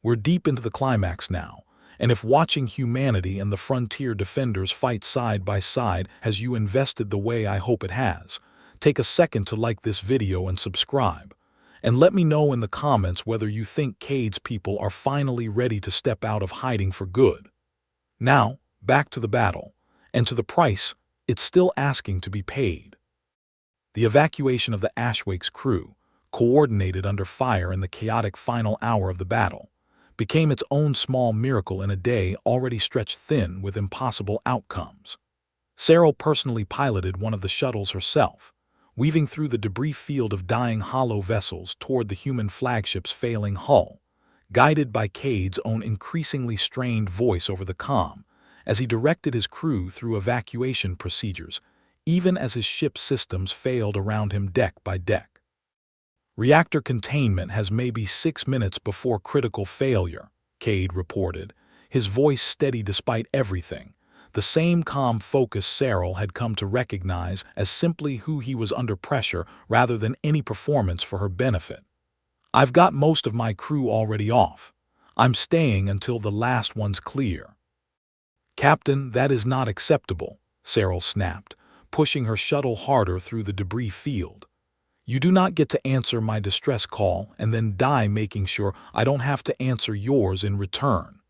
We're deep into the climax now, and if watching humanity and the frontier defenders fight side by side has you invested the way I hope it has, take a second to like this video and subscribe. And let me know in the comments whether you think Cade's people are finally ready to step out of hiding for good. Now, back to the battle, and to the price it's still asking to be paid. The evacuation of the Ashwake's crew, coordinated under fire in the chaotic final hour of the battle, became its own small miracle in a day already stretched thin with impossible outcomes. Serel personally piloted one of the shuttles herself, weaving through the debris field of dying hollow vessels toward the human flagship's failing hull, guided by Cade's own increasingly strained voice over the comm, as he directed his crew through evacuation procedures, even as his ship's systems failed around him deck by deck. "Reactor containment has maybe 6 minutes before critical failure," Cade reported, his voice steady despite everything, the same calm focus Serel had come to recognize as simply who he was under pressure rather than any performance for her benefit. "I've got most of my crew already off. I'm staying until the last one's clear." "Captain, that is not acceptable," Serel snapped, pushing her shuttle harder through the debris field. "You do not get to answer my distress call and then die making sure I don't have to answer yours in return."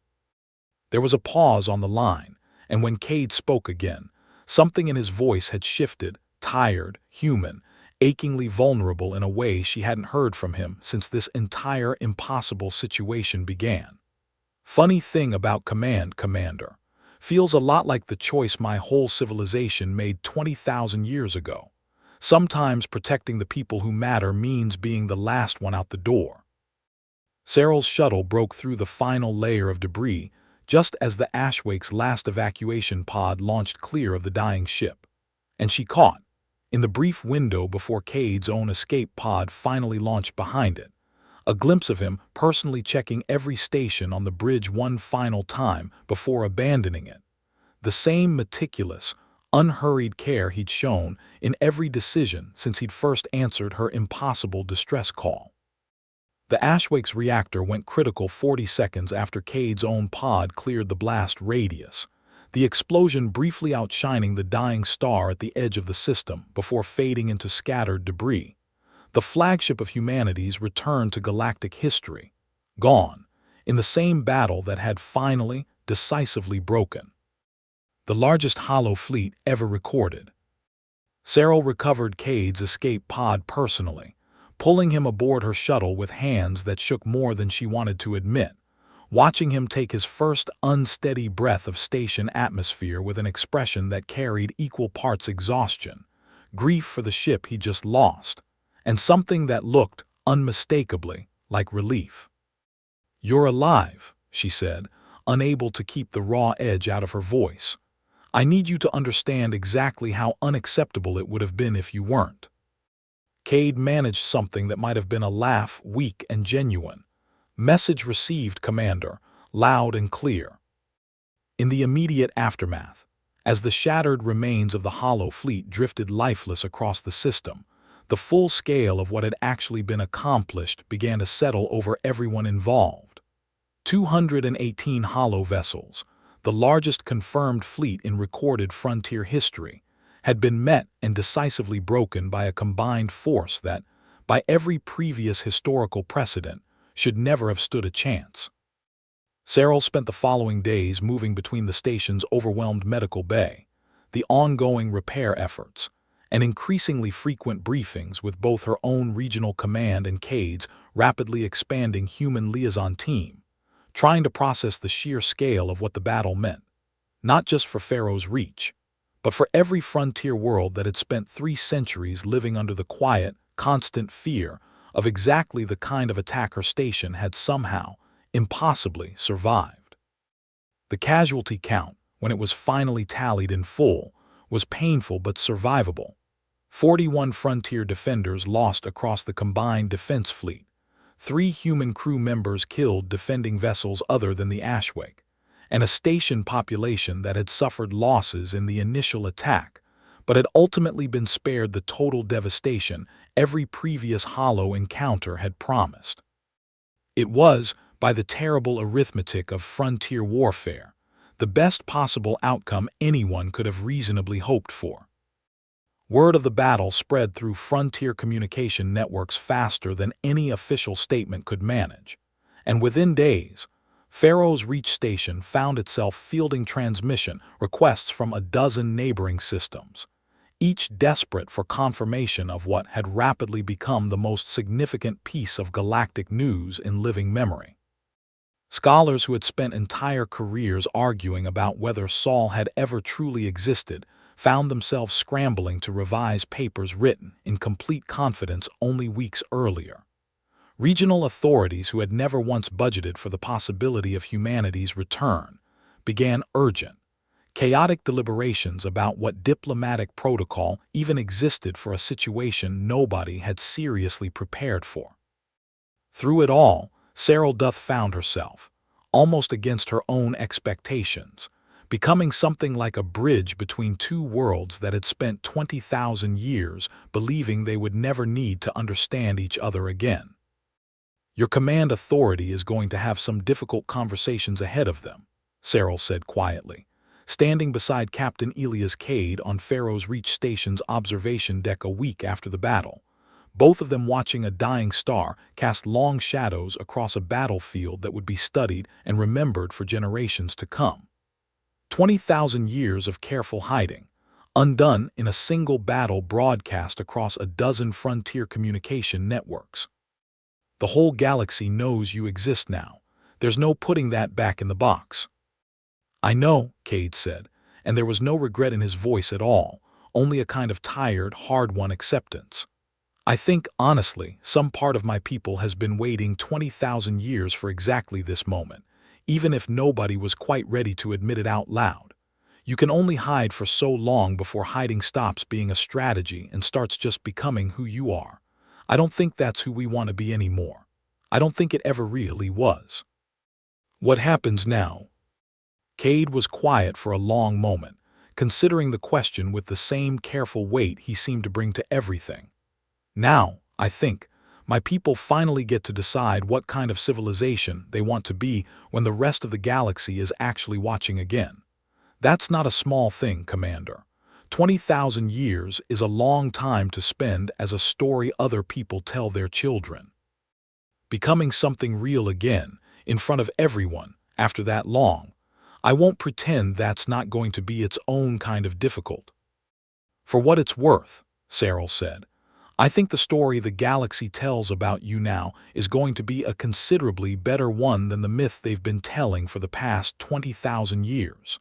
There was a pause on the line, and when Cade spoke again, something in his voice had shifted, tired, human, achingly vulnerable in a way she hadn't heard from him since this entire impossible situation began. "Funny thing about command, Commander. Feels a lot like the choice my whole civilization made 20,000 years ago. Sometimes protecting the people who matter means being the last one out the door." Serel's shuttle broke through the final layer of debris just as the Ashwake's last evacuation pod launched clear of the dying ship, and she caught, in the brief window before Cade's own escape pod finally launched behind it, a glimpse of him personally checking every station on the bridge one final time before abandoning it. The same meticulous, unhurried care he'd shown in every decision since he'd first answered her impossible distress call. The Ashwake's reactor went critical 40 seconds after Cade's own pod cleared the blast radius, the explosion briefly outshining the dying star at the edge of the system before fading into scattered debris. The flagship of humanity's return to galactic history, gone, in the same battle that had finally, decisively broken. The largest hollow fleet ever recorded. Serel recovered Cade's escape pod personally, pulling him aboard her shuttle with hands that shook more than she wanted to admit, watching him take his first unsteady breath of station atmosphere with an expression that carried equal parts exhaustion, grief for the ship he'd just lost, and something that looked, unmistakably, like relief. "You're alive," she said, unable to keep the raw edge out of her voice. I need you to understand exactly how unacceptable it would have been if you weren't. Cade managed something that might have been a laugh, weak and genuine. Message received, Commander, loud and clear. In the immediate aftermath, as the shattered remains of the Hollow Fleet drifted lifeless across the system, the full scale of what had actually been accomplished began to settle over everyone involved. 218 Hollow vessels, the largest confirmed fleet in recorded frontier history, had been met and decisively broken by a combined force that, by every previous historical precedent, should never have stood a chance. Serel spent the following days moving between the station's overwhelmed medical bay, the ongoing repair efforts, and increasingly frequent briefings with both her own regional command and Cade's rapidly expanding human liaison team, trying to process the sheer scale of what the battle meant, not just for Farrow's reach, but for every frontier world that had spent 3 centuries living under the quiet, constant fear of exactly the kind of attack her station had somehow, impossibly survived. The casualty count, when it was finally tallied in full, was painful but survivable. 41 frontier defenders lost across the combined defense fleet, 3 human crew members killed defending vessels other than the HFY, and a station population that had suffered losses in the initial attack, but had ultimately been spared the total devastation every previous Hollow encounter had promised. It was, by the terrible arithmetic of frontier warfare, the best possible outcome anyone could have reasonably hoped for. Word of the battle spread through frontier communication networks faster than any official statement could manage, and within days, Farrow's Reach Station found itself fielding transmission requests from a dozen neighboring systems, each desperate for confirmation of what had rapidly become the most significant piece of galactic news in living memory. Scholars who had spent entire careers arguing about whether Sol had ever truly existed found themselves scrambling to revise papers written in complete confidence only weeks earlier. Regional authorities who had never once budgeted for the possibility of humanity's return began urgent, chaotic deliberations about what diplomatic protocol even existed for a situation nobody had seriously prepared for. Through it all, Serel Doth found herself, almost against her own expectations, becoming something like a bridge between 2 worlds that had spent 20,000 years believing they would never need to understand each other again. Your command authority is going to have some difficult conversations ahead of them, Serel said quietly, standing beside Captain Elias Cade on Farrow's Reach Station's observation deck a week after the battle, both of them watching a dying star cast long shadows across a battlefield that would be studied and remembered for generations to come. 20,000 years of careful hiding, undone in a single battle broadcast across a dozen frontier communication networks. The whole galaxy knows you exist now. There's no putting that back in the box. I know, Cade said, and there was no regret in his voice at all, only a kind of tired, hard-won acceptance. I think, honestly, some part of my people has been waiting 20,000 years for exactly this moment, even if nobody was quite ready to admit it out loud. You can only hide for so long before hiding stops being a strategy and starts just becoming who you are. I don't think that's who we want to be anymore. I don't think it ever really was. What happens now? Cade was quiet for a long moment, considering the question with the same careful weight he seemed to bring to everything. Now, I think, my people finally get to decide what kind of civilization they want to be when the rest of the galaxy is actually watching again. That's not a small thing, Commander. 20,000 years is a long time to spend as a story other people tell their children. Becoming something real again, in front of everyone, after that long, I won't pretend that's not going to be its own kind of difficult. For what it's worth, Serel said, I think the story the galaxy tells about you now is going to be a considerably better one than the myth they've been telling for the past 20,000 years.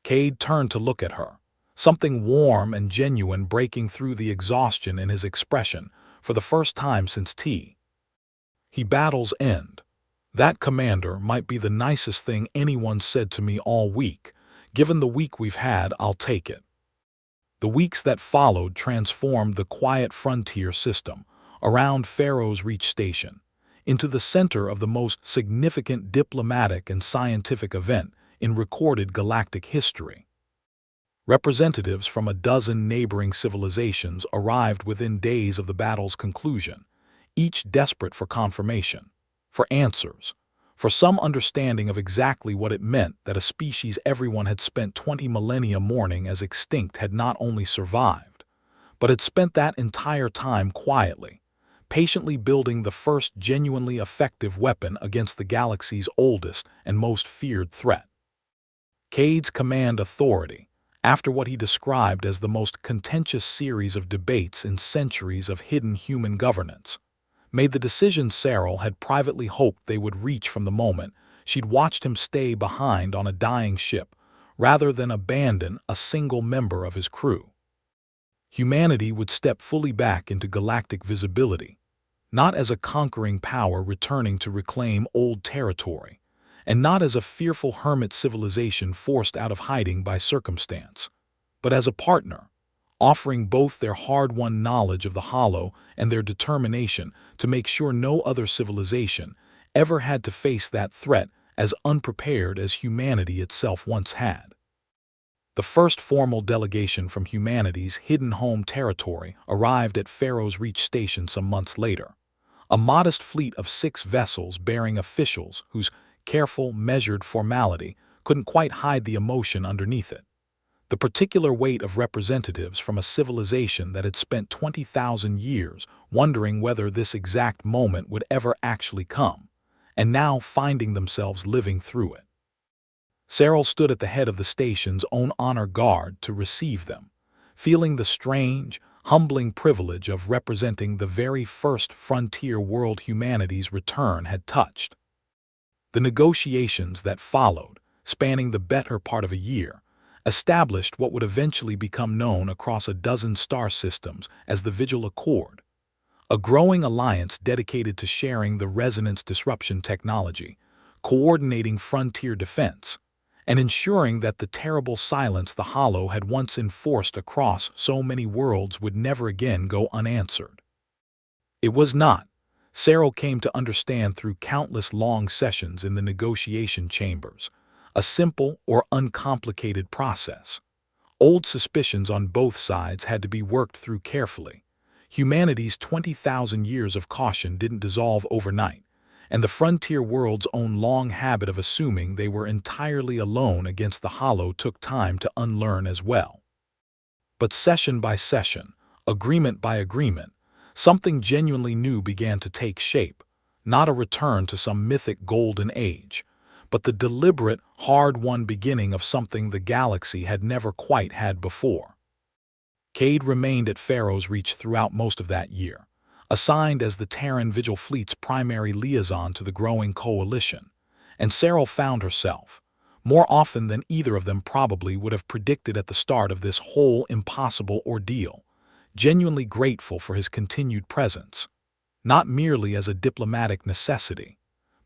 Cade turned to look at her, something warm and genuine breaking through the exhaustion in his expression for the first time since tea. He battles end. That commander might be the nicest thing anyone said to me all week. Given the week we've had, I'll take it. The weeks that followed transformed the quiet frontier system around Farrow's Reach Station into the center of the most significant diplomatic and scientific event in recorded galactic history. Representatives from a dozen neighboring civilizations arrived within days of the battle's conclusion, each desperate for confirmation, for answers, for some understanding of exactly what it meant that a species everyone had spent 20 millennia mourning as extinct had not only survived, but had spent that entire time quietly, patiently building the first genuinely effective weapon against the galaxy's oldest and most feared threat. Cade's command authority, after what he described as the most contentious series of debates in centuries of hidden human governance, made the decision Serel had privately hoped they would reach from the moment she'd watched him stay behind on a dying ship, rather than abandon a single member of his crew. Humanity would step fully back into galactic visibility, not as a conquering power returning to reclaim old territory, and not as a fearful hermit civilization forced out of hiding by circumstance, but as a partner, offering both their hard-won knowledge of the Hollow and their determination to make sure no other civilization ever had to face that threat as unprepared as humanity itself once had. The first formal delegation from humanity's hidden home territory arrived at Farrow's Reach Station some months later, a modest fleet of 6 vessels bearing officials whose careful, measured formality couldn't quite hide the emotion underneath it. The particular weight of representatives from a civilization that had spent 20,000 years wondering whether this exact moment would ever actually come, and now finding themselves living through it. Serel stood at the head of the station's own honor guard to receive them, feeling the strange, humbling privilege of representing the very first frontier world humanity's return had touched. The negotiations that followed, spanning the better part of a year, established what would eventually become known across a dozen star systems as the Vigil Accord, a growing alliance dedicated to sharing the resonance disruption technology, coordinating frontier defense, and ensuring that the terrible silence the Hollow had once enforced across so many worlds would never again go unanswered. It was not, Serel came to understand through countless long sessions in the negotiation chambers, a simple or uncomplicated process. Old suspicions on both sides had to be worked through carefully. Humanity's 20,000 years of caution didn't dissolve overnight, and the frontier world's own long habit of assuming they were entirely alone against the Hollow took time to unlearn as well. But session by session, agreement by agreement, something genuinely new began to take shape, not a return to some mythic golden age, but the deliberate, hard-won beginning of something the galaxy had never quite had before. Cade remained at Farrow's Reach throughout most of that year, assigned as the Terran Vigil Fleet's primary liaison to the growing coalition, and Serel found herself, more often than either of them probably would have predicted at the start of this whole impossible ordeal, genuinely grateful for his continued presence, not merely as a diplomatic necessity,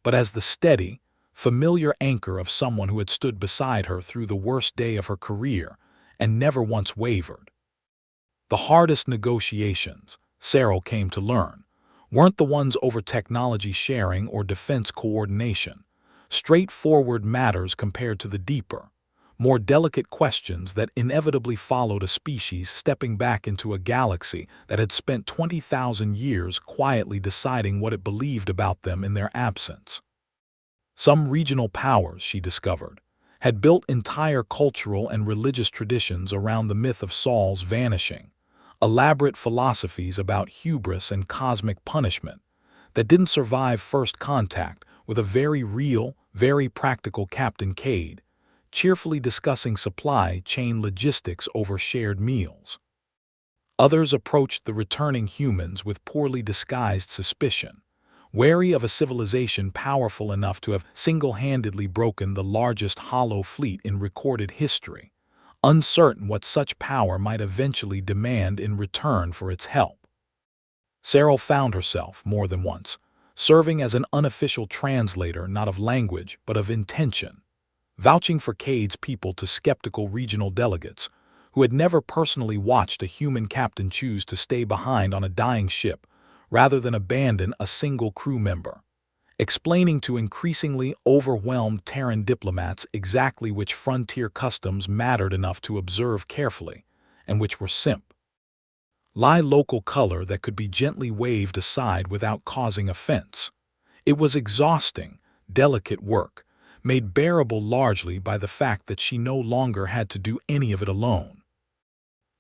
but as the steady, familiar anchor of someone who had stood beside her through the worst day of her career and never once wavered. The hardest negotiations, Serel came to learn, weren't the ones over technology sharing or defense coordination, straightforward matters compared to the deeper, more delicate questions that inevitably followed a species stepping back into a galaxy that had spent 20,000 years quietly deciding what it believed about them in their absence. Some regional powers, she discovered, had built entire cultural and religious traditions around the myth of Saul's vanishing, elaborate philosophies about hubris and cosmic punishment that didn't survive first contact with a very real, very practical Captain Cade, cheerfully discussing supply chain logistics over shared meals. Others approached the returning humans with poorly disguised suspicion, wary of a civilization powerful enough to have single-handedly broken the largest Hollow fleet in recorded history, uncertain what such power might eventually demand in return for its help. Serel found herself, more than once, serving as an unofficial translator not of language but of intention, vouching for Cade's people to skeptical regional delegates who had never personally watched a human captain choose to stay behind on a dying ship rather than abandon a single crew member, explaining to increasingly overwhelmed Terran diplomats exactly which frontier customs mattered enough to observe carefully and which were local color that could be gently waved aside without causing offense. It was exhausting, delicate work, made bearable largely by the fact that she no longer had to do any of it alone.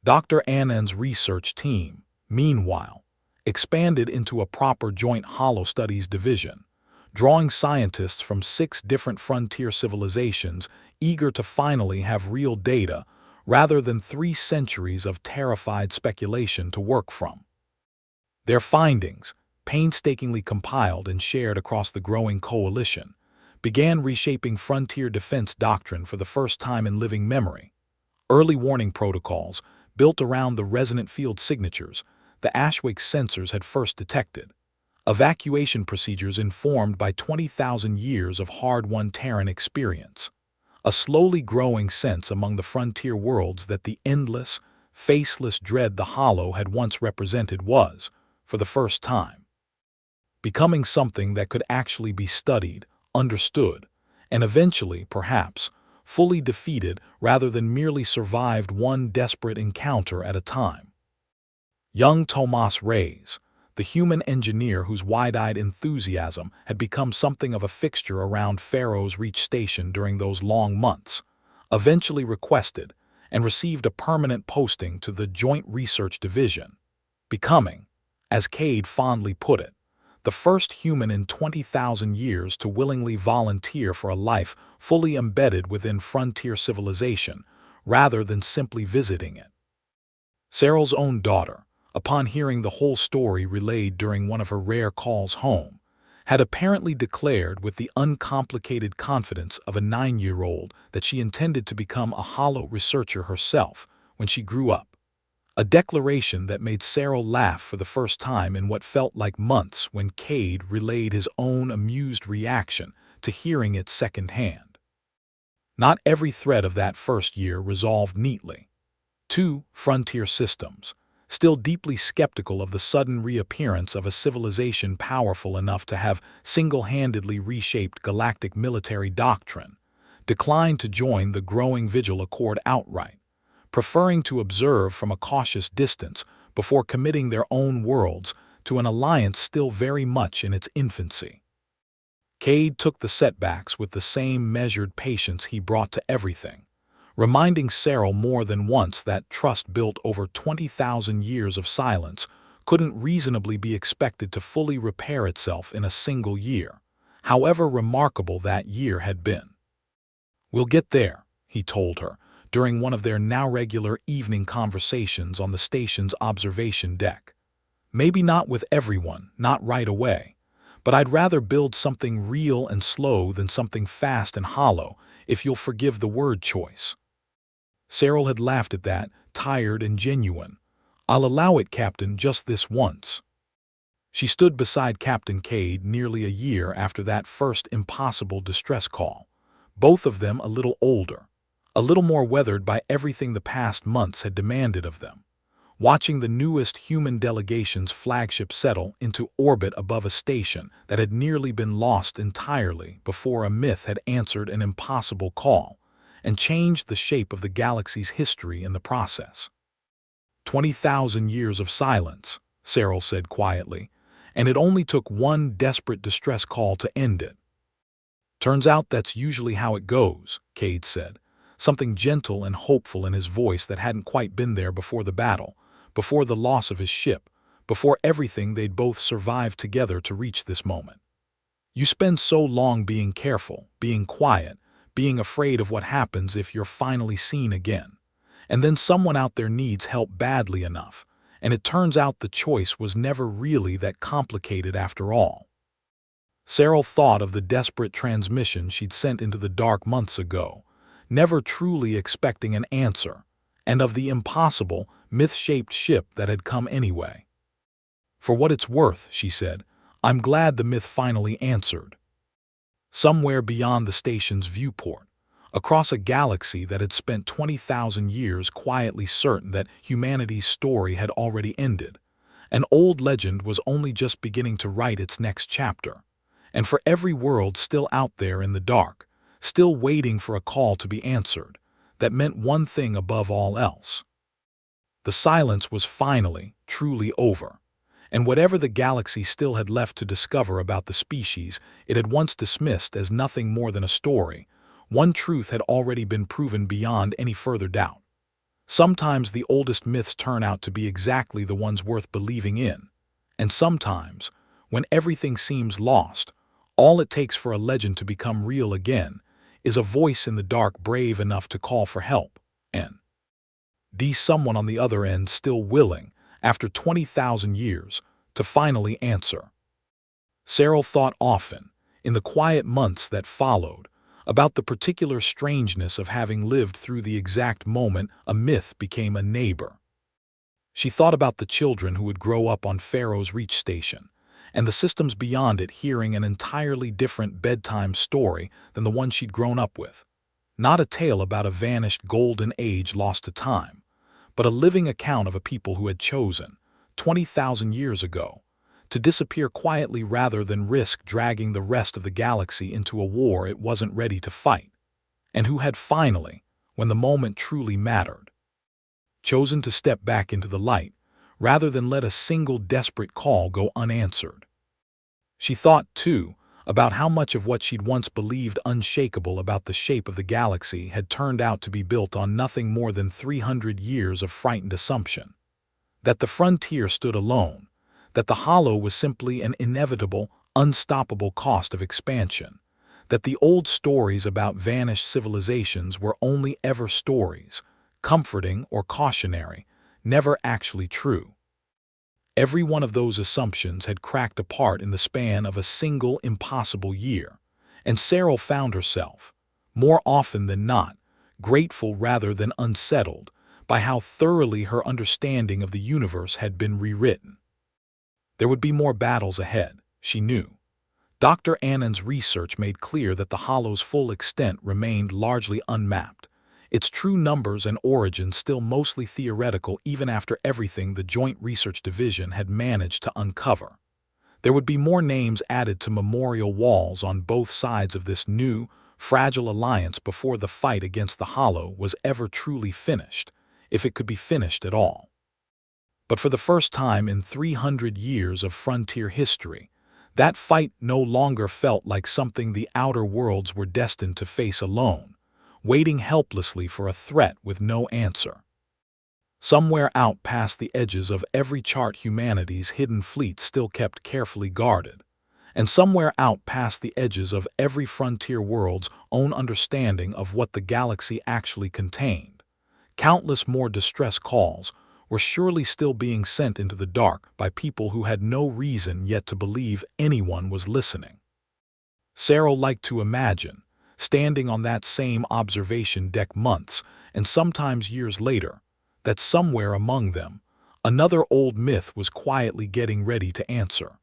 Dr. Annan's research team, meanwhile, expanded into a proper joint holo-studies division, drawing scientists from 6 different frontier civilizations eager to finally have real data rather than 3 centuries of terrified speculation to work from. Their findings, painstakingly compiled and shared across the growing coalition, began reshaping frontier defense doctrine for the first time in living memory. Early warning protocols, built around the resonant field signatures the HFY sensors had first detected, evacuation procedures informed by 20,000 years of hard-won Terran experience, a slowly growing sense among the frontier worlds that the endless, faceless dread the Hollow had once represented was, for the first time, becoming something that could actually be studied, understood, and eventually, perhaps, fully defeated rather than merely survived one desperate encounter at a time. Young Tomas Reyes, the human engineer whose wide-eyed enthusiasm had become something of a fixture around Farrow's Reach Station during those long months, eventually requested and received a permanent posting to the Joint Research Division, becoming, as Cade fondly put it, the first human in 20,000 years to willingly volunteer for a life fully embedded within frontier civilization rather than simply visiting it. Serel's own daughter, upon hearing the whole story relayed during one of her rare calls home, had apparently declared with the uncomplicated confidence of a 9-year-old that she intended to become a holo researcher herself when she grew up, a declaration that made Serel laugh for the first time in what felt like months when Cade relayed his own amused reaction to hearing it secondhand. Not every thread of that first year resolved neatly. 2 frontier systems, still deeply skeptical of the sudden reappearance of a civilization powerful enough to have single-handedly reshaped galactic military doctrine, declined to join the growing Vigil Accord outright, preferring to observe from a cautious distance before committing their own worlds to an alliance still very much in its infancy. Cade took the setbacks with the same measured patience he brought to everything, reminding Serel more than once that trust built over 20,000 years of silence couldn't reasonably be expected to fully repair itself in a single year, however remarkable that year had been. "We'll get there," he told her, during one of their now regular evening conversations on the station's observation deck. "Maybe not with everyone, not right away, but I'd rather build something real and slow than something fast and hollow, if you'll forgive the word choice." Serel had laughed at that, tired and genuine. "I'll allow it, Captain, just this once." She stood beside Captain Cade nearly a year after that first impossible distress call, both of them a little older, a little more weathered by everything the past months had demanded of them, watching the newest human delegation's flagship settle into orbit above a station that had nearly been lost entirely before a myth had answered an impossible call and changed the shape of the galaxy's history in the process. 20,000 years of silence, Serel said quietly, and it only took one desperate distress call to end it. "Turns out that's usually how it goes," Cade said, something gentle and hopeful in his voice that hadn't quite been there before the battle, before the loss of his ship, before everything they'd both survived together to reach this moment. "You spend so long being careful, being quiet, being afraid of what happens if you're finally seen again. And then someone out there needs help badly enough, and it turns out the choice was never really that complicated after all." Serel thought of the desperate transmission she'd sent into the dark months ago, never truly expecting an answer, and of the impossible, myth-shaped ship that had come anyway. "For what it's worth," she said, I'm glad the myth finally answered. Somewhere beyond the station's viewport, across a galaxy that had spent 20,000 years quietly certain that humanity's story had already ended, an old legend was only just beginning to write its next chapter. And for every world still out there in the dark, still waiting for a call to be answered, that meant one thing above all else. The silence was finally, truly over, and whatever the galaxy still had left to discover about the species it had once dismissed as nothing more than a story, one truth had already been proven beyond any further doubt. Sometimes the oldest myths turn out to be exactly the ones worth believing in, and sometimes, when everything seems lost, all it takes for a legend to become real again is a voice in the dark brave enough to call for help, and someone on the other end still willing, after 20,000 years, to finally answer. Serel thought often, in the quiet months that followed, about the particular strangeness of having lived through the exact moment a myth became a neighbor. She thought about the children who would grow up on Farrow's Reach Station, and the systems beyond it hearing an entirely different bedtime story than the one she'd grown up with. Not a tale about a vanished golden age lost to time, but a living account of a people who had chosen, 20,000 years ago, to disappear quietly rather than risk dragging the rest of the galaxy into a war it wasn't ready to fight, and who had finally, when the moment truly mattered, chosen to step back into the light rather than let a single desperate call go unanswered. She thought, too, about how much of what she'd once believed unshakable about the shape of the galaxy had turned out to be built on nothing more than 300 years of frightened assumption. That the frontier stood alone, that the hollow was simply an inevitable, unstoppable cost of expansion, that the old stories about vanished civilizations were only ever stories, comforting or cautionary, never actually true. Every one of those assumptions had cracked apart in the span of a single impossible year, and Serel found herself, more often than not, grateful rather than unsettled by how thoroughly her understanding of the universe had been rewritten. There would be more battles ahead, she knew. Dr. Annan's research made clear that the hollow's full extent remained largely unmapped, its true numbers and origins still mostly theoretical even after everything the Joint Research Division had managed to uncover. There would be more names added to memorial walls on both sides of this new, fragile alliance before the fight against the hollow was ever truly finished, if it could be finished at all. But for the first time in 300 years of frontier history, that fight no longer felt like something the outer worlds were destined to face alone, waiting helplessly for a threat with no answer. Somewhere out past the edges of every chart humanity's hidden fleet still kept carefully guarded, and somewhere out past the edges of every frontier world's own understanding of what the galaxy actually contained, countless more distress calls were surely still being sent into the dark by people who had no reason yet to believe anyone was listening. Serel liked to imagine, standing on that same observation deck months and sometimes years later, that somewhere among them, another old myth was quietly getting ready to answer.